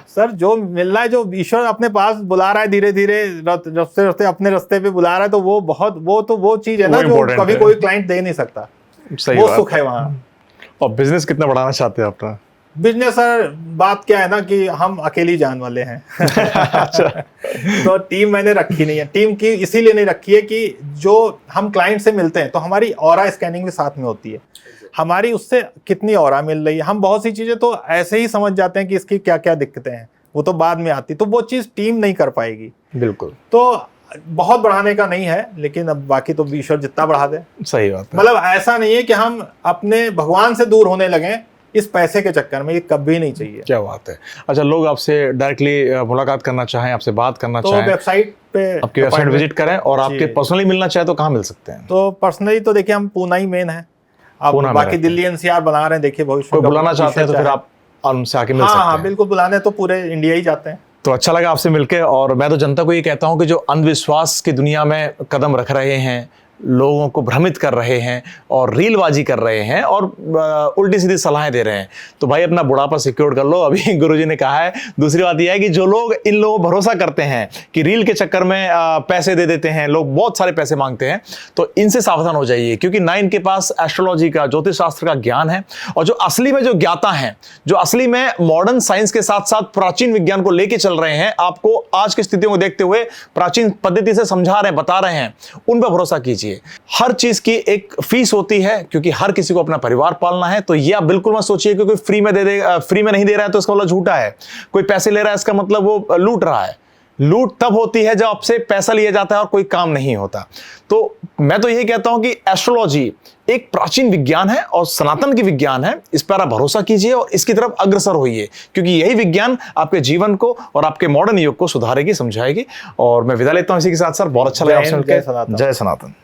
सर जो मिल रहा है, जो ईश्वर अपने पास बुला रहा है धीरे धीरे, रस्ते रस्ते अपने रास्ते पे बुला रहा है, तो वो चीज है ना जो कभी कोई क्लाइंट दे नहीं सकता। वो सुख है वहाँ। और बिजनेस कितना बढ़ाना चाहते हैं अपना? बिजनेस सर बात क्या है ना कि हम अकेली जान वाले हैं। अच्छा। तो टीम मैंने रखी नहीं है। टीम की इसीलिए नहीं रखी है कि जो हम क्लाइंट से मिलते हैं तो हमारी ऑरा स्कैनिंग भी साथ में होती है, हमारी उससे कितनी ऑरा मिल रही है। हम बहुत सी चीजें तो ऐसे ही समझ जाते हैं कि इसकी क्या क्या दिक्कतें हैं, वो तो बाद में आती, तो वो चीज टीम नहीं कर पाएगी। बिल्कुल। तो बहुत बढ़ाने का नहीं है, लेकिन अब बाकी तो ईश्वर जितना बढ़ा दे। सही बात है। मतलब ऐसा नहीं है कि हम अपने भगवान से दूर होने लगे इस पैसे के चक्कर में, ये कभी नहीं चाहिए। क्या बात है। अच्छा, लोग आपसे डायरेक्टली मुलाकात करना चाहें, आपसे बात करना तो चाहें, वेबसाइट पे आपकी वेबसाइट विजिट करें, और आपके पर्सनली मिलना चाहे तो कहाँ मिल सकते हैं? तो पर्सनली तो देखिए हम पूना ही मेन है, अब बाकी दिल्ली NCR बना रहे हैं, देखिए भविष्य में बुलाना चाहते हैं तो फिर आप उनसे आके मिल सकते हैं। हाँ बिल्कुल, बुलाने तो पूरे इंडिया ही जाते हैं। तो अच्छा लगा आपसे मिलके। और मैं तो जनता को ये कहता हूँ कि जो अंधविश्वास की दुनिया में कदम रख रहे हैं, लोगों को भ्रमित कर रहे हैं और रीलबाजी कर रहे हैं और उल्टी सीधी सलाहें दे रहे हैं, तो भाई अपना बुढ़ापा सिक्योर कर लो। अभी गुरुजी ने कहा है। दूसरी बात यह है कि जो लोग इन लोगों को भरोसा करते हैं कि रील के चक्कर में पैसे दे देते हैं, लोग बहुत सारे पैसे मांगते हैं, तो इनसे सावधान हो जाइए, क्योंकि ना इनके पास एस्ट्रोलॉजी का, ज्योतिष शास्त्र का ज्ञान है। और जो असली में जो ज्ञाता हैं, जो असली में मॉडर्न साइंस के साथ साथ प्राचीन विज्ञान को लेके चल रहे हैं, आपको आज की स्थितियों को देखते हुए प्राचीन पद्धति से समझा रहे हैं, बता रहे हैं, उन पर भरोसा कीजिए। हर चीज की एक फीस होती है, क्योंकि हर किसी को अपना परिवार पालना है। तो ये आप बिल्कुल मत सोचिए कि कोई फ्री में फ्री में नहीं दे रहा है तो इसका मतलब झूठा है, कोई पैसे ले रहा है इसका मतलब वो लूट रहा है। लूट तब होती है जब आपसे पैसा लिया जाता है और कोई काम नहीं होता। तो मैं तो यही कहता हूं कि एस्ट्रोलॉजी एक प्राचीन विज्ञान है और सनातन की विज्ञान है। इस पर आप भरोसा कीजिए और इसकी तरफ अग्रसर होइए, क्योंकि यही विज्ञान आपके जीवन को और आपके मॉडर्न युग को सुधारेगी, समझाएगी। और मैं विदा लेता हूं इसी के साथ। सर बहुत अच्छा लगा आपसे मिलकर। जय सनातन।